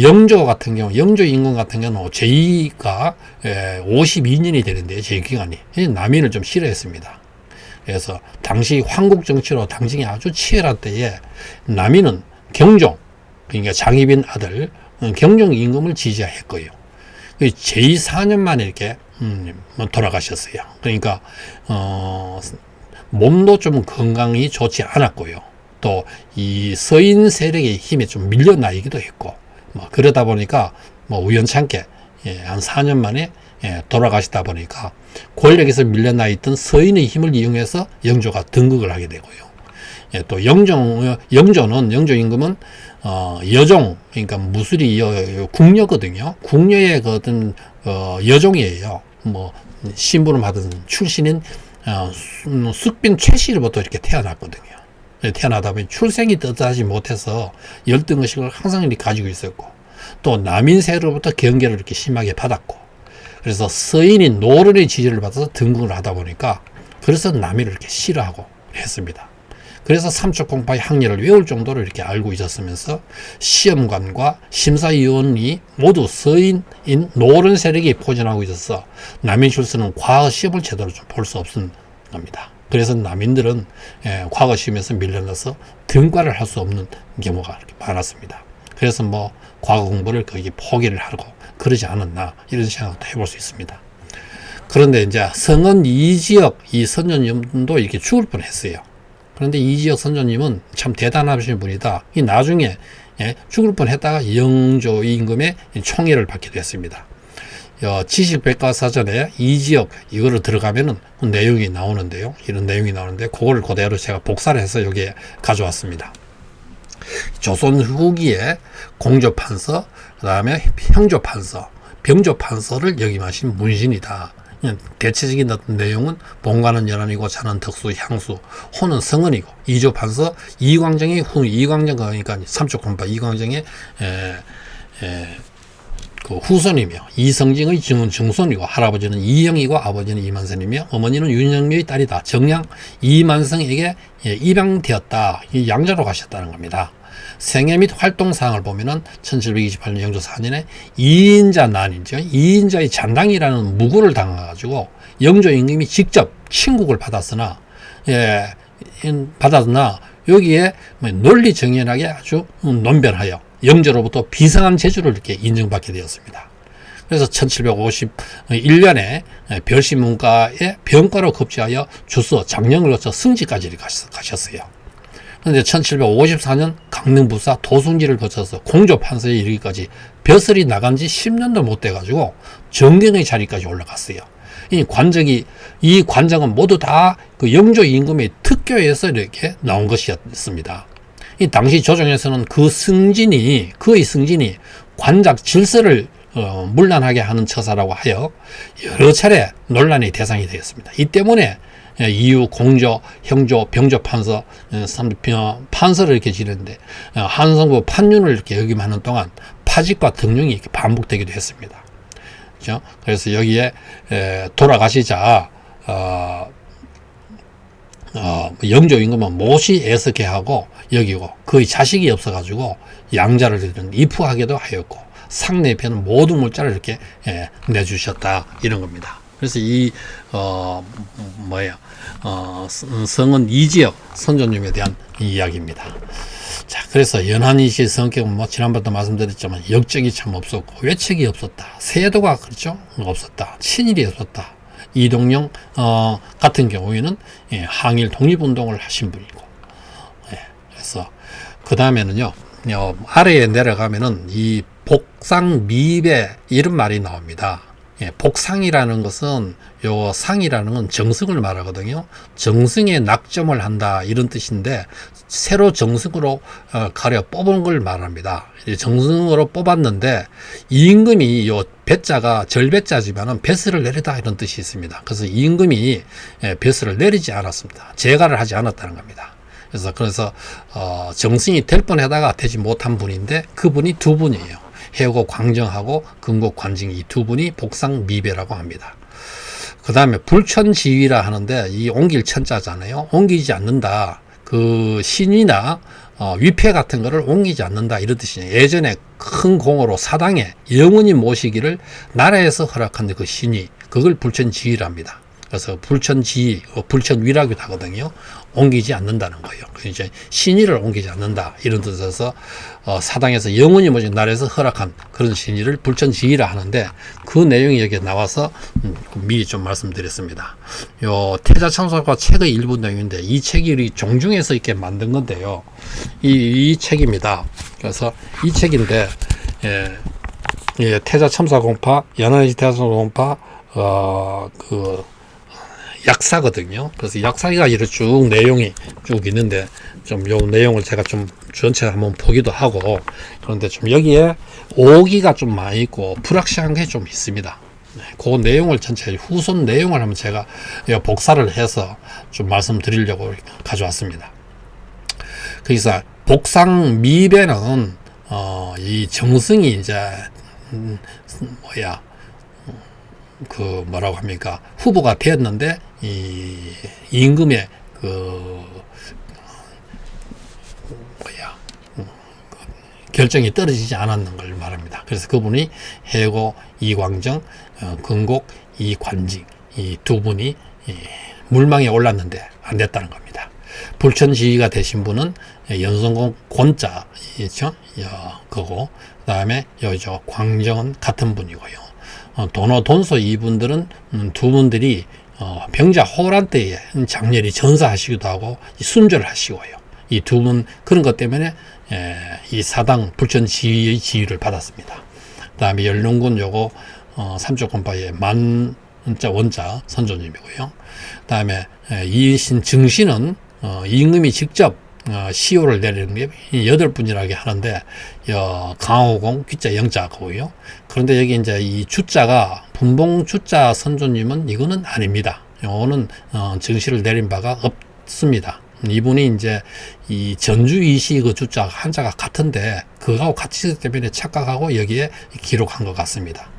영조 같은 경우, 영조 임금 같은 경우는 제2가 52년이 되는데 제2기간이 남인을 좀 싫어했습니다. 그래서 당시 황국 정치로 당진이 아주 치열한 때에 남인은 경종, 그러니까 장희빈 아들 경종 임금을 지지했고요. 제4년 만에 이렇게 돌아가셨어요. 그러니까 몸도 좀 건강이 좋지 않았고요. 또 이 서인 세력의 힘에 좀 밀려나기도 했고 그러다 보니까 우연찮게 한 4년 만에 돌아가시다 보니까 권력에서 밀려나 있던 서인의 힘을 이용해서 영조가 등극을 하게 되고요. 또 영조 임금은 여종, 그러니까 무술이 궁녀거든요. 궁녀의 그 어떤 여종이에요. 뭐 신분을 받은 출신인 숙빈 최씨로부터 이렇게 태어났거든요. 태어나다 보니 출생이 떳떳하지 못해서 열등의식을 항상 이렇게 가지고 있었고, 또 남인세로부터 경계를 이렇게 심하게 받았고, 그래서 서인인 노론의 지지를 받아서 등극을 하다 보니까 그래서 남인을 이렇게 싫어하고 했습니다. 그래서 삼척공파의 학렬을 외울 정도로 이렇게 알고 있었으면서 시험관과 심사위원이 모두 서인인 노론 세력이 포진하고 있어서 남인 출신은 과거 시험을 제대로 좀 볼 수 없는 겁니다. 그래서 남인들은 과거 시험에서 밀려나서 등과를 할 수 없는 경우가 많았습니다. 그래서 뭐 과거 공부를 거의 포기를 하고 그러지 않았나 이런 생각도 해볼 수 있습니다. 그런데 이제 성은 이지역 이 선조님도 이렇게 죽을 뻔했어요. 그런데 이지역 선조님은 참 대단하신 분이다. 이 나중에 죽을 뻔했다가 영조 임금의 총애를 받게 됐습니다. 지식백과사전에 이지역 이거를 들어가면은 내용이 나오는데요. 이런 내용이 나오는데 그거를 그대로 제가 복사를 해서 여기에 가져왔습니다. 조선 후기에 공조판서, 그 다음에 형조판서, 병조판서를 역임하신 문신이다. 대체적인 어떤 내용은 본관은 연안이고 자는 덕수, 향수, 호는 성은이고, 이조판서 이광정의 후, 이광정 그러니까 삼척공파 이광정의 그 후손이며, 이성징의 증손이고, 할아버지는 이영이고 아버지는 이만선이며 어머니는 윤영묘의 딸이다. 정양 이만성에게 입양되었다. 이 양자로 가셨다는 겁니다. 생애 및 활동사항을 보면은 1728년 영조 4년에 2인자 난이죠. 2인자의 잔당이라는 무고를 당해가지고 영조 임금이 직접 친국을 받았으나 여기에 논리 정연하게 아주 논변하여 영조로부터 비상한 제주를 이렇게 인정받게 되었습니다. 그래서 1751년에 별시문과에 병과로 급제하여 주서 장령을 거쳐 승지까지 가셨어요. 그런데 1754년 강릉부사 도승지를 거쳐서 공조판서에 이르기까지 벼슬이 나간 지 10년도 못 돼가지고 정경의 자리까지 올라갔어요. 이 관장은 모두 다 그 영조 임금의 특교에서 이렇게 나온 것이었습니다. 이 당시 조정에서는 그의 승진이 관작 질서를 문란하게 하는 처사라고 하여 여러 차례 논란의 대상이 되었습니다. 이 때문에 이유, 공조, 형조, 병조 판서, 판서를 이렇게 지르는데 한성부 판윤을 이렇게 역임하는 동안 파직과 등용이 이렇게 반복되기도 했습니다. 그렇죠? 그래서 여기에 돌아가시자 영조 임금은 몹시 애석해하고 여기고 그의 자식이 없어가지고 양자를 입후하기도 하였고 상내편은 모든 물자를 이렇게 내주셨다 이런 겁니다. 그래서 이 성은 이지역 선조님에 대한 이야기입니다. 자, 그래서 연한이시 성격은 뭐 지난번도 말씀드렸지만 역적이 참 없었고 외책이 없었다. 세도가 그렇죠 없었다. 친일이 없었다. 이동영 같은 경우에는 항일 독립운동을 하신 분이고, 그래서 그 다음에는요 아래에 내려가면은 이 복상 미배 이런 말이 나옵니다. 복상이라는 것은 요 상이라는 건 정승을 말하거든요. 정승에 낙점을 한다 이런 뜻인데 새로 정승으로 가려 뽑은 걸 말합니다. 정승으로 뽑았는데 임금이 요 배자가 절배자지만은 벼슬을 내리다 이런 뜻이 있습니다. 그래서 임금이 벼슬을 내리지 않았습니다. 재가를 하지 않았다는 겁니다. 그래서 정승이 될 뻔하다가 되지 못한 분인데 그분이 두 분이에요. 해고 광정하고 금곡 관징 이 두 분이 복상 미배라고 합니다. 그 다음에 불천지위라 하는데 이 옮길 천자잖아요. 옮기지 않는다. 그 신이나 위패 같은 거를 옮기지 않는다 이런 뜻이에요. 예전에 큰 공으로 사당에 영원히 모시기를 나라에서 허락한 그 신이 그걸 불천지위랍니다. 그래서 불천지위, 불천위라기도 하거든요. 옮기지 않는다는 거예요. 이제 신의를 옮기지 않는다 이런 뜻에서 사당에서 영원히 모신 나라에서 허락한 그런 신의를 불천지위라 하는데 그 내용이 여기에 나와서 미리 좀 말씀드렸습니다. 요 태자청설과 책의 일부 내용인데 이 책이 우리 종중에서 이렇게 만든 건데요. 이 책입니다. 그래서 이 책인데 예, 태자 첨사 공파, 연한지 태자 첨사 공파, 그 약사거든요. 그래서 약사가 이렇게 쭉 내용이 쭉 있는데 좀 요 내용을 제가 좀 전체 한번 보기도 하고, 그런데 좀 여기에 오기가 좀 많이 있고 불확실한 게 좀 있습니다. 그 내용을 전체 후손 내용을 한번 제가 복사를 해서 좀 말씀드리려고 가져왔습니다. 그래서 복상 미배는 이 정승이 이제 그 뭐라고 합니까, 후보가 되었는데 이 임금의 결정이 떨어지지 않았는 걸 말합니다. 그래서 그분이 해고 이광정, 근곡 이관직, 이 두 분이 물망에 올랐는데 안 됐다는 겁니다. 불천지휘가 되신 분은 연성공 권자 있죠, 그거. 그다음에 여기죠, 광정은 같은 분이고요. 도노 돈소 이분들은 두 분들이 병자 호란 때에 장렬히 전사하시기도 하고 순조를 하시고요. 이 두 분 그런 것 때문에 이 사당 불천지휘의 지위를 받았습니다. 그 다음에 연릉군 요거 삼척권파의 만자 원자 선조님이고요. 그 다음에 이신 증신은 임금이 직접 시효를 내리는 게 8분이라고 하는데 강호공 귀자 영자고요. 그런데 여기 이제 이 주자가 분봉 주자 선조님은 이거는 아닙니다. 요거는 증시를 내린 바가 없습니다. 이분이 이제 이 전주이시 그 주자 한자가 같은데 그거하고 같이 있기 때문에 착각하고 여기에 기록한 것 같습니다.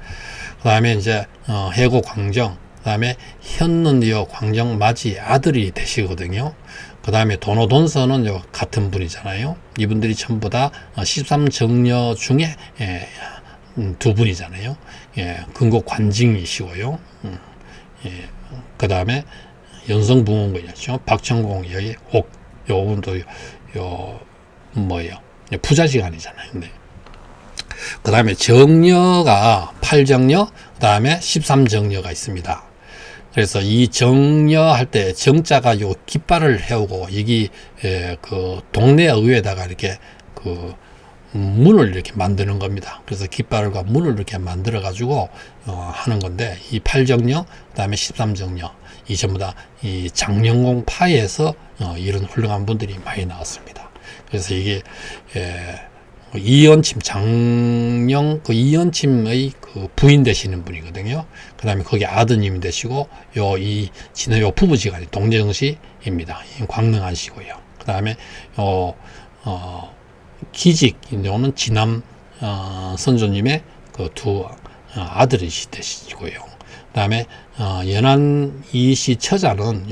그 다음에 이제 해고 광정, 그 다음에 현는요 광정 맞이 아들이 되시거든요. 그 다음에 도노돈서는 요 같은 분이잖아요. 이분들이 전부 다 13정녀 중에 두 분이잖아요. 근곡 관징이시고요. 그 다음에 연성붕원군이었죠. 박천공 여기 옥, 요분도 부자지간이잖아요. 네. 그 다음에 정녀가 8정녀, 그 다음에 13정녀가 있습니다. 그래서 이 정녀 할 때 정자가 요 깃발을 해오고 여기 그 동네 의회에다가 이렇게 그 문을 이렇게 만드는 겁니다. 그래서 깃발과 문을 이렇게 만들어 가지고 하는 건데, 이 8정녀 그다음에 13정녀 이 전부 다 이 장영공 파에서 이런 훌륭한 분들이 많이 나왔습니다. 그래서 이게 이연침 장영 그 이연침의 그 부인 되시는 분이거든요. 그 다음에 거기 아드님이 되시고 이 진의 요 부부지간이 동정시입니다. 광능한 씨고요. 그 다음에 기직 요는 진암 선조님의 그 두 아들이 되시고요. 그 다음에 연안 이씨 처자는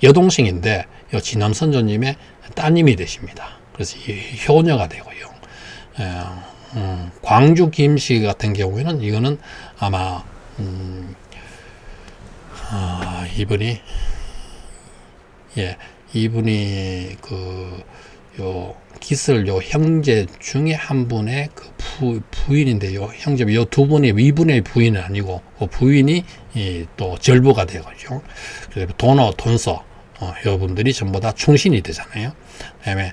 여동생인데 진암 선조님의 따님이 되십니다. 그래서 효녀가 되고요. 광주 김씨 같은 경우에는 이거는 아마 이분이 기슬 형제 중에 한 분의 그 부인인데 형제 두 분의 위분의 부인은 아니고 그 부인이 또 절부가 되고요. 그래서 도노 돈서 여분들이 전부 다 충신이 되잖아요. 그다음에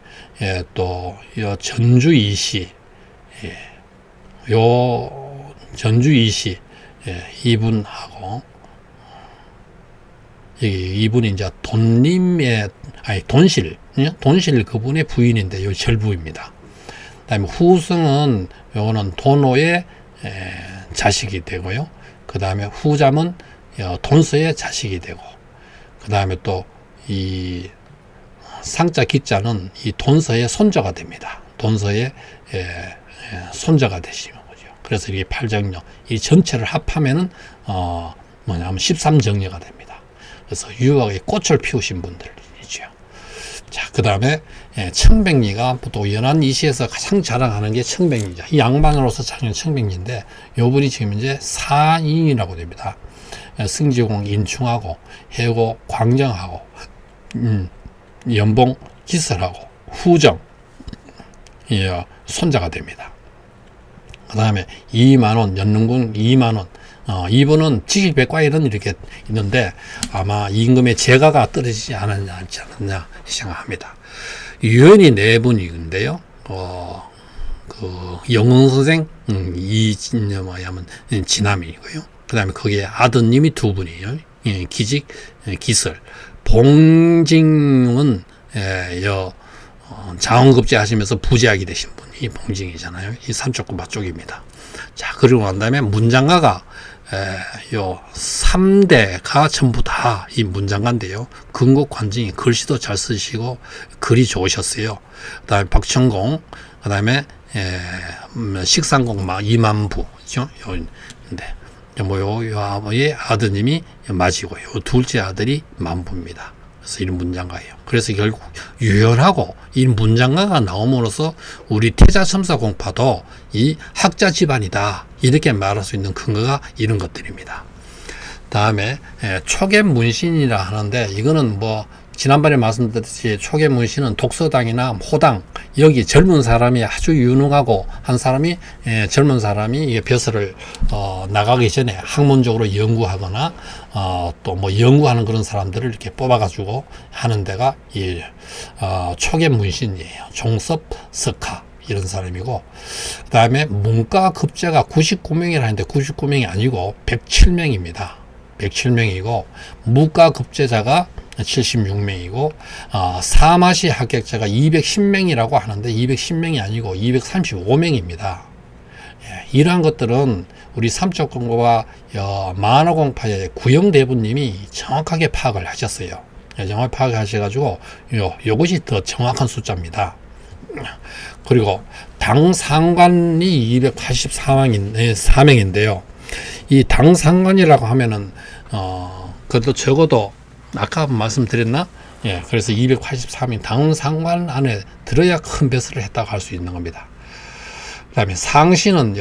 또 전주 이씨, 전주 이씨 이분하고 이분이 이제 돈실 그분의 부인인데 요 절부입니다. 그다음에 후승은 요거는 도노의 자식이 되고요. 그다음에 후잠은 돈서의 자식이 되고, 그다음에 또 이 상자 기자는 이 돈서의 손자가 됩니다. 돈서의 손자가 되시는 거죠. 그래서 이게 8정녀 이 전체를 합하면은 13정녀가 됩니다. 그래서 유학의 꽃을 피우신 분들이죠. 자, 그 다음에 청백리가 또 연안 이시에서 가장 자랑하는 게 청백리죠. 이 양반으로서 자랑하는 청백리인데 요분이 지금 이제 사인이라고 됩니다. 승지공 인충하고 해고 광정하고 연봉 기설하고 후정 손자가 됩니다. 그 다음에 2만원 연릉군 2만원 이분은 직일백과일은 이렇게 있는데 아마 임금의 재가가 떨어지지 않지 않았냐 생각합니다. 유연이 4분인데요. 그 영어 선생 뭐야면 지남이고요. 그다음에 거기에 아드님이 두 분이에요. 기직, 기설. 봉징은 자원급제 하시면서 부제하게 되신 분이 봉징이잖아요. 이 삼척군파 쪽입니다. 자, 그리고 난 다음에 문장가가 요 3대가 전부 다 이 문장가인데요. 근곡 관징이 글씨도 잘 쓰시고 글이 좋으셨어요. 그 다음에 박천공, 그 다음에 식상공 이만부, 그죠? 근데 요 아버지의 아드님이 마지고, 요 둘째 아들이 만부입니다. 그래서 이런 문장가예요. 그래서 결국 유연하고 이 문장가가 나옴으로써 우리 태자첨사공파도 이 학자 집안이다, 이렇게 말할 수 있는 근거가 이런 것들입니다. 다음에 초계문신이라 하는데, 이거는 뭐 지난번에 말씀드렸듯이 초계문신은 독서당이나 호당, 여기 젊은 사람이 아주 유능하고 한 사람이, 젊은 사람이 이게 벼슬을 나가기 전에 학문적으로 연구하거나 또 뭐 연구하는 그런 사람들을 이렇게 뽑아가지고 하는 데가 이 초계문신이에요. 종섭, 석하 이런 사람이고, 그 다음에 문과급제가 99명이라는데 99명이 아니고 107명입니다. 107명이고 무과급제자가 76명이고 사마시 합격자가 210명이라고 하는데 210명이 아니고 235명입니다. 이러한 것들은 우리 삼척공고와 만화공파의 구영대부님이 정확하게 파악을 하셨어요. 정확하게 파악하셔가지고 요것이 더 정확한 숫자입니다. 그리고 당 상관이 284명인데요. 이 당 상관이라고 하면은 그래도 적어도 아까 말씀드렸나? 그래서 283명 당 상관 안에 들어야 큰 벼슬을 했다고 할 수 있는 겁니다. 그 다음에 상시는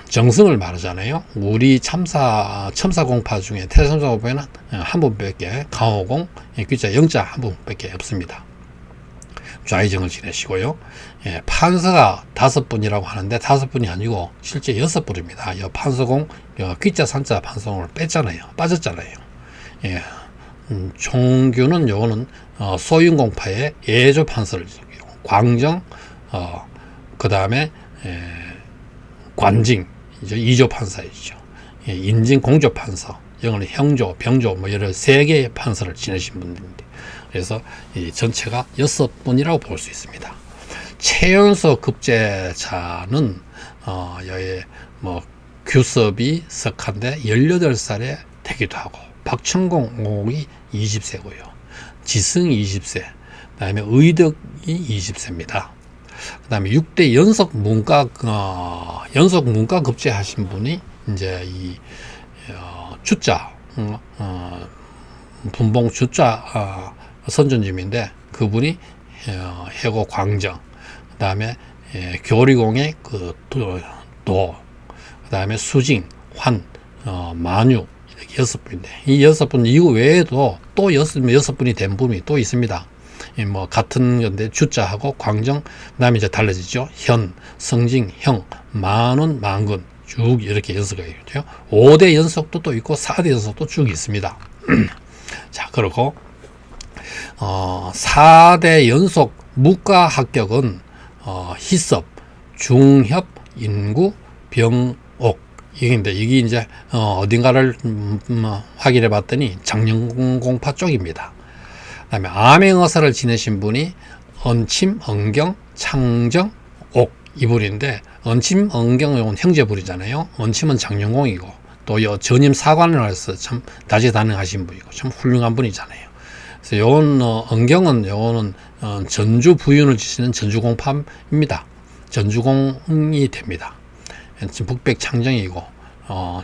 정승을 말하잖아요. 우리 첨사공파 중에 태삼사공파에는 한 분밖에, 강호공, 귀자 영자 한 분밖에 없습니다. 좌의정을 지내시고요. 판서가 5분이라고 하는데 5분이 아니고 실제 6분입니다. 판서공, 귀자 산자 판서공을 뺐잖아요. 빠졌잖아요. 종규는 요거는 소윤공파의 예조 판서를 지내고, 광정, 그 다음에 관징, 이조 판사이죠. 인진 공조 판서, 영어는 형조, 병조, 뭐 여러 3개의 판서를 지내신 분들인데, 그래서 이 전체가 6분이라고 볼 수 있습니다. 최연소 급제자는 여기 뭐 규섭이 석한데 18살에 되기도 하고, 박천공이 20세고요. 지승이 20세, 그 다음에 의덕이 20세입니다. 그 다음에 6대 연속 문과 급제 하신 분이 이제 이 주자, 분봉 주자 선전님인데, 그분이 해고 광정, 그 다음에 교리공의 그 다음에 수징, 환, 만유, 이렇게 6분인데, 이 6분 이거 외에도 또 6분이 된 분이 또 있습니다. 뭐 같은 건데 주자하고 광정, 그 다음에 이제 달라지죠. 현, 성징, 형, 만원, 만근 쭉 이렇게 연속이 있죠. 5대 연속도 또 있고 4대 연속도 쭉 있습니다. 자, 그리고 4대 연속 무과 합격은 희섭, 중협, 인구, 병옥, 이게 이제 어딘가를 확인해 봤더니 장영공파 쪽입니다. 그 다음에 암행어사를 지내신 분이 언침, 언경, 창정, 옥 이분인데, 언침, 언경은 형제분이잖아요. 언침은 장영공이고, 또 전임 사관을 해서 참 다재다능하신 분이고 참 훌륭한 분이잖아요. 그래서 요건 언경은 요거는 전주 부윤을 지시는 전주공파입니다. 전주공이 됩니다. 지금 북백 창정이고,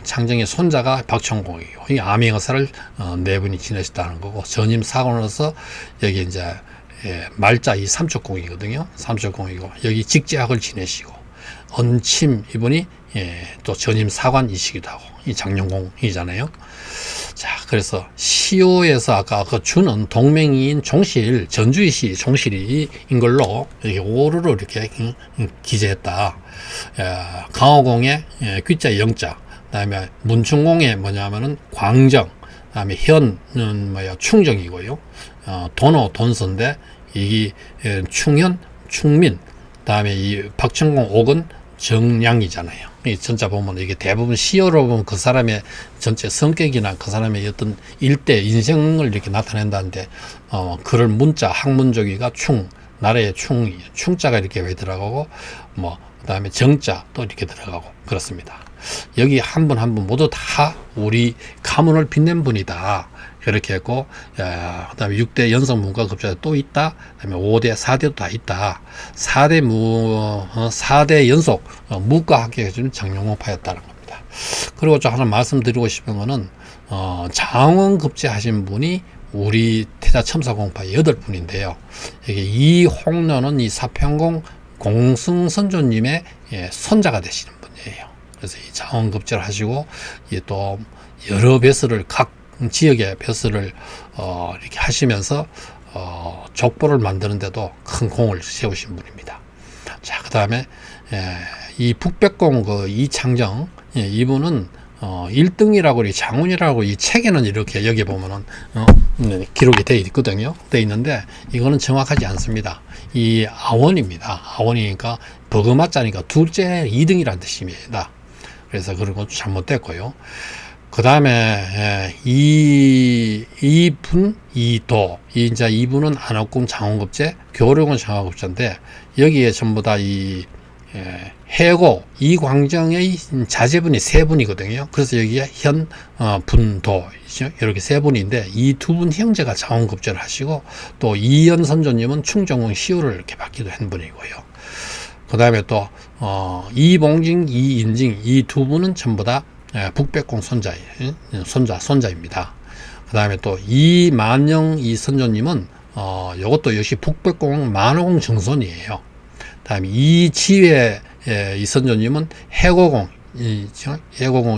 창정의 손자가 박천공이고, 이 암행어사를 4분이 지내셨다는 거고, 전임 사관으로서 여기 이제 말자 이 삼척공이거든요. 삼척공이고, 여기 직제학을 지내시고, 언침 이분이 또 전임 사관이시기도 하고, 이 장영공이잖아요. 자, 그래서 시호에서 아까 그 주는 동맹이인 종실, 전주의 시 종실인 걸로 이렇게 오류로 이렇게 기재했다. 강호공의 귀자 영자, 그다음에 문충공의 뭐냐면은 광정, 그다음에 현은 충정이고요. 돈호 돈서인데 이게 충현, 충민, 그다음에 이 박천공 옥은 정량이잖아요. 이 전자 보면 이게 대부분 시어로 보면 그 사람의 전체 성격이나 그 사람의 어떤 일대 인생을 이렇게 나타낸다는데, 그를 문자 학문적이가 충, 나라의 충자가 이렇게 왜 들어가고, 그다음에 정자 또 이렇게 들어가고 그렇습니다. 여기 한 분 한 분 모두 다 우리 가문을 빛낸 분이다. 그렇게 했고, 그다음에 6대 연성 문과급제가 또 있다. 그다음에 5대, 4대도 다 있다. 4대 연속 무과 학교에 준 장영호파였다는 겁니다. 그리고 저 하나 말씀드리고 싶은 거는, 장원급제 하신 분이 우리 태자첨사공파 8분인데요. 여기 이홍련은 이 사평공 공승선조님의 손자가 되시는 분이에요. 그래서 이 장원급제를 하시고, 또 여러 배설을 각 지역의 벼슬을 이렇게 하시면서 족보를 만드는데도 큰 공을 세우신 분입니다. 자, 그 다음에 이 북백공 그 이창정, 이분은 1등이라고 이 장운이라고 이 책에는 이렇게 여기 보면은 기록이 되어 있거든요. 되어 있는데 이거는 정확하지 않습니다. 이 아원입니다. 아원이니까 버그마자니까 둘째 2등이라는 뜻입니다. 그래서 그런 건 잘못됐고요. 그 다음에 이분은 안옥궁 장원급제, 교룡은 장원급제인데 여기에 전부 다 이 해고 이광정의 자제분이 3분이거든요. 그래서 여기에 현 분도 이렇게 3분인데 이 2분 형제가 장원급제를 하시고, 또 이연선조님은 충정궁 시우를 이렇게 받기도 한 분이고요. 그 다음에 또 이봉징, 이인징 이 2분은 전부 다 북백공 손자입니다. 그 다음에 또 이만영 이선조님은 이것도 역시 북백공 만호공 정손이에요. 그 다음에 이지회 이선조님은 해고공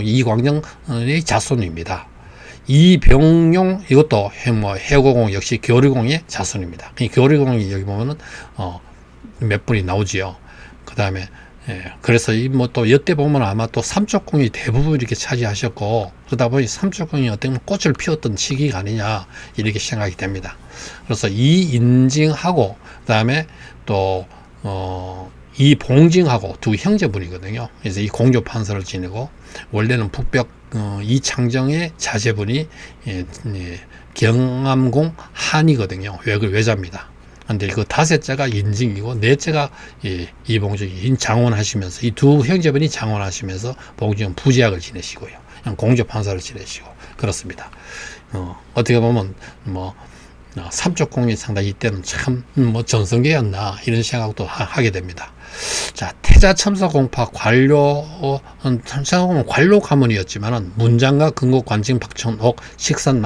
이광정의 자손입니다. 이병용 이것도 해고공 역시 교리공의 자손입니다. 교리공이 여기 보면은 몇 분이 나오지요. 그 다음에 그래서 또 여태 보면 아마 또 삼척궁이 대부분 이렇게 차지하셨고, 그러다 보니 삼척궁이 어떤 꽃을 피웠던 시기가 아니냐 이렇게 생각이 됩니다. 그래서 이인징하고 그다음에 또 이봉징하고 두 형제분이거든요. 그래서 이 공조 판서를 지내고, 원래는 북벽 이창정의 자제분이 경암공 한이거든요. 외자입니다. 근데 그 다섯째가 인징이고 넷째가 이봉증이 장원하시면서 이 두 형제분이 장원하시면서 봉증은 부제학을 지내시고요. 그냥 공조 판사를 지내시고 그렇습니다. 어떻게 보면 삼척공이 상당히 이때는 참 전성기였나 이런 생각도 하게 됩니다. 자, 태자첨사공파 관료 가문이었지만은 문장가 근곡 관징 박천옥 식산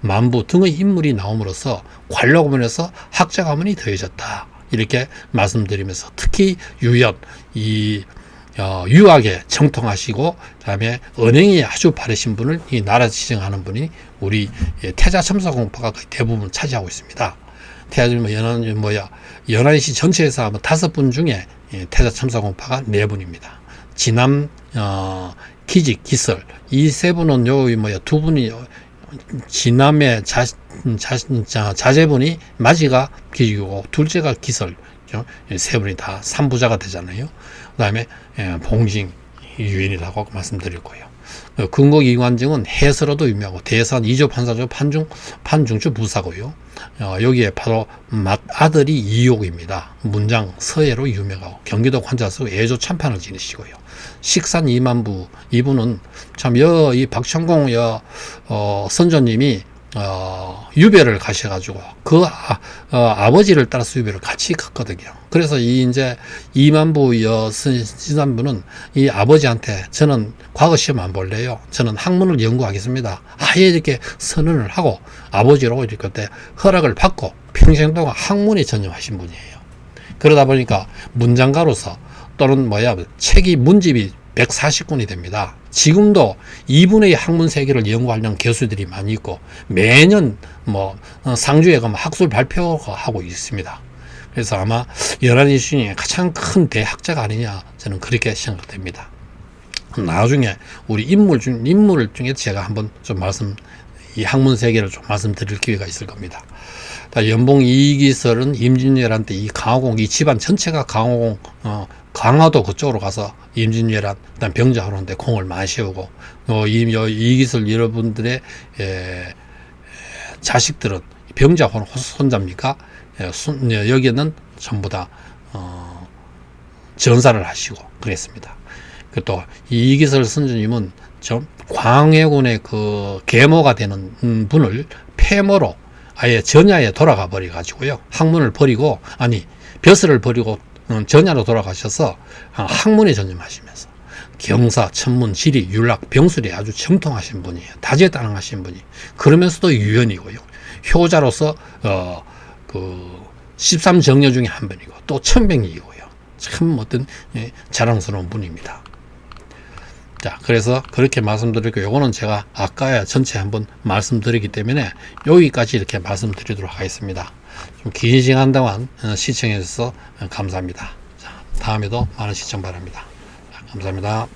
만부 등의 인물이 나옴으로써 관료 가문에서 학자 가문이 더해졌다 이렇게 말씀드리면서, 특히 유연 유학에 정통하시고 그다음에 언행이 아주 바르신 분을 이 나라 지정하는 분이 우리 태자첨사공파가 거의 대부분 차지하고 있습니다. 연안시 전체에서 아마 5분 중에 태자첨사공파가 4분입니다. 진암, 기직, 기설 이 3분은 두 분이 진암의 자제분이 마지가 기직이고 둘째가 기설, 3분이 다 3부자가 되잖아요. 그 다음에 봉징 유인이라고 말씀드렸고요. 근곡 이관증은 해서로도 유명하고 대산 이조 판사조 판중주 부사고요. 여기에 바로 아들이 이옥입니다. 문장 서예로 유명하고 경기도 관자수 애조 참판을 지내시고요. 식산 이만부 이분은 참 이 박천공 선조님이 유배를 가셔가지고 그 아버지를 따라서 유배를 같이 갔거든요. 그래서 이제 이만부 신산부는 이 아버지한테 저는 과거 시험 안 볼래요. 저는 학문을 연구하겠습니다. 아예 이렇게 선언을 하고 아버지로 이렇게 그때 허락을 받고 평생 동안 학문에 전념하신 분이에요. 그러다 보니까 문장가로서 또는 책이 문집이 140권이 됩니다. 지금도 이분의 학문 세계를 연구하려는 교수들이 많이 있고 매년 상주에 가면 학술 발표하고 있습니다. 그래서 아마 연안이 중에 가장 큰 대학자가 아니냐 저는 그렇게 생각됩니다. 나중에 우리 인물 중에 제가 한번 좀 말씀 이 학문 세계를 좀 말씀드릴 기회가 있을 겁니다. 연봉 2기설은 임진왜란 때 이 강화공, 이 집안 전체가 강화공, 강화도 그쪽으로 가서 임진왜란, 그다음 병자호란때 공을 많이 세우고, 이기설 여러분들의 자식들은 병자호란 손자입니까? 여기는 전부 다 전사를 하시고 그랬습니다. 또 이기설 선조님은 광해군의 그 계모가 되는 분을 폐모로 아예 전야에 돌아가 버려 가지고요, 학문을 버리고, 아니 벼슬을 버리고 전야로 돌아가셔서 학문에 전념하시면서 경사, 천문, 지리, 율학, 병술에 아주 정통하신 분이에요. 다재다능하신 분이. 그러면서도 유연이고요, 효자로서 그 13정려 중에 한 분이고 또 천병이고요. 참 어떤 자랑스러운 분입니다. 자, 그래서 그렇게 말씀드리고, 요거는 제가 아까야 전체 한번 말씀드리기 때문에 여기까지 이렇게 말씀드리도록 하겠습니다. 좀 긴 시간 동안 시청해 주셔서 감사합니다. 자, 다음에도 많은 시청 바랍니다. 자, 감사합니다.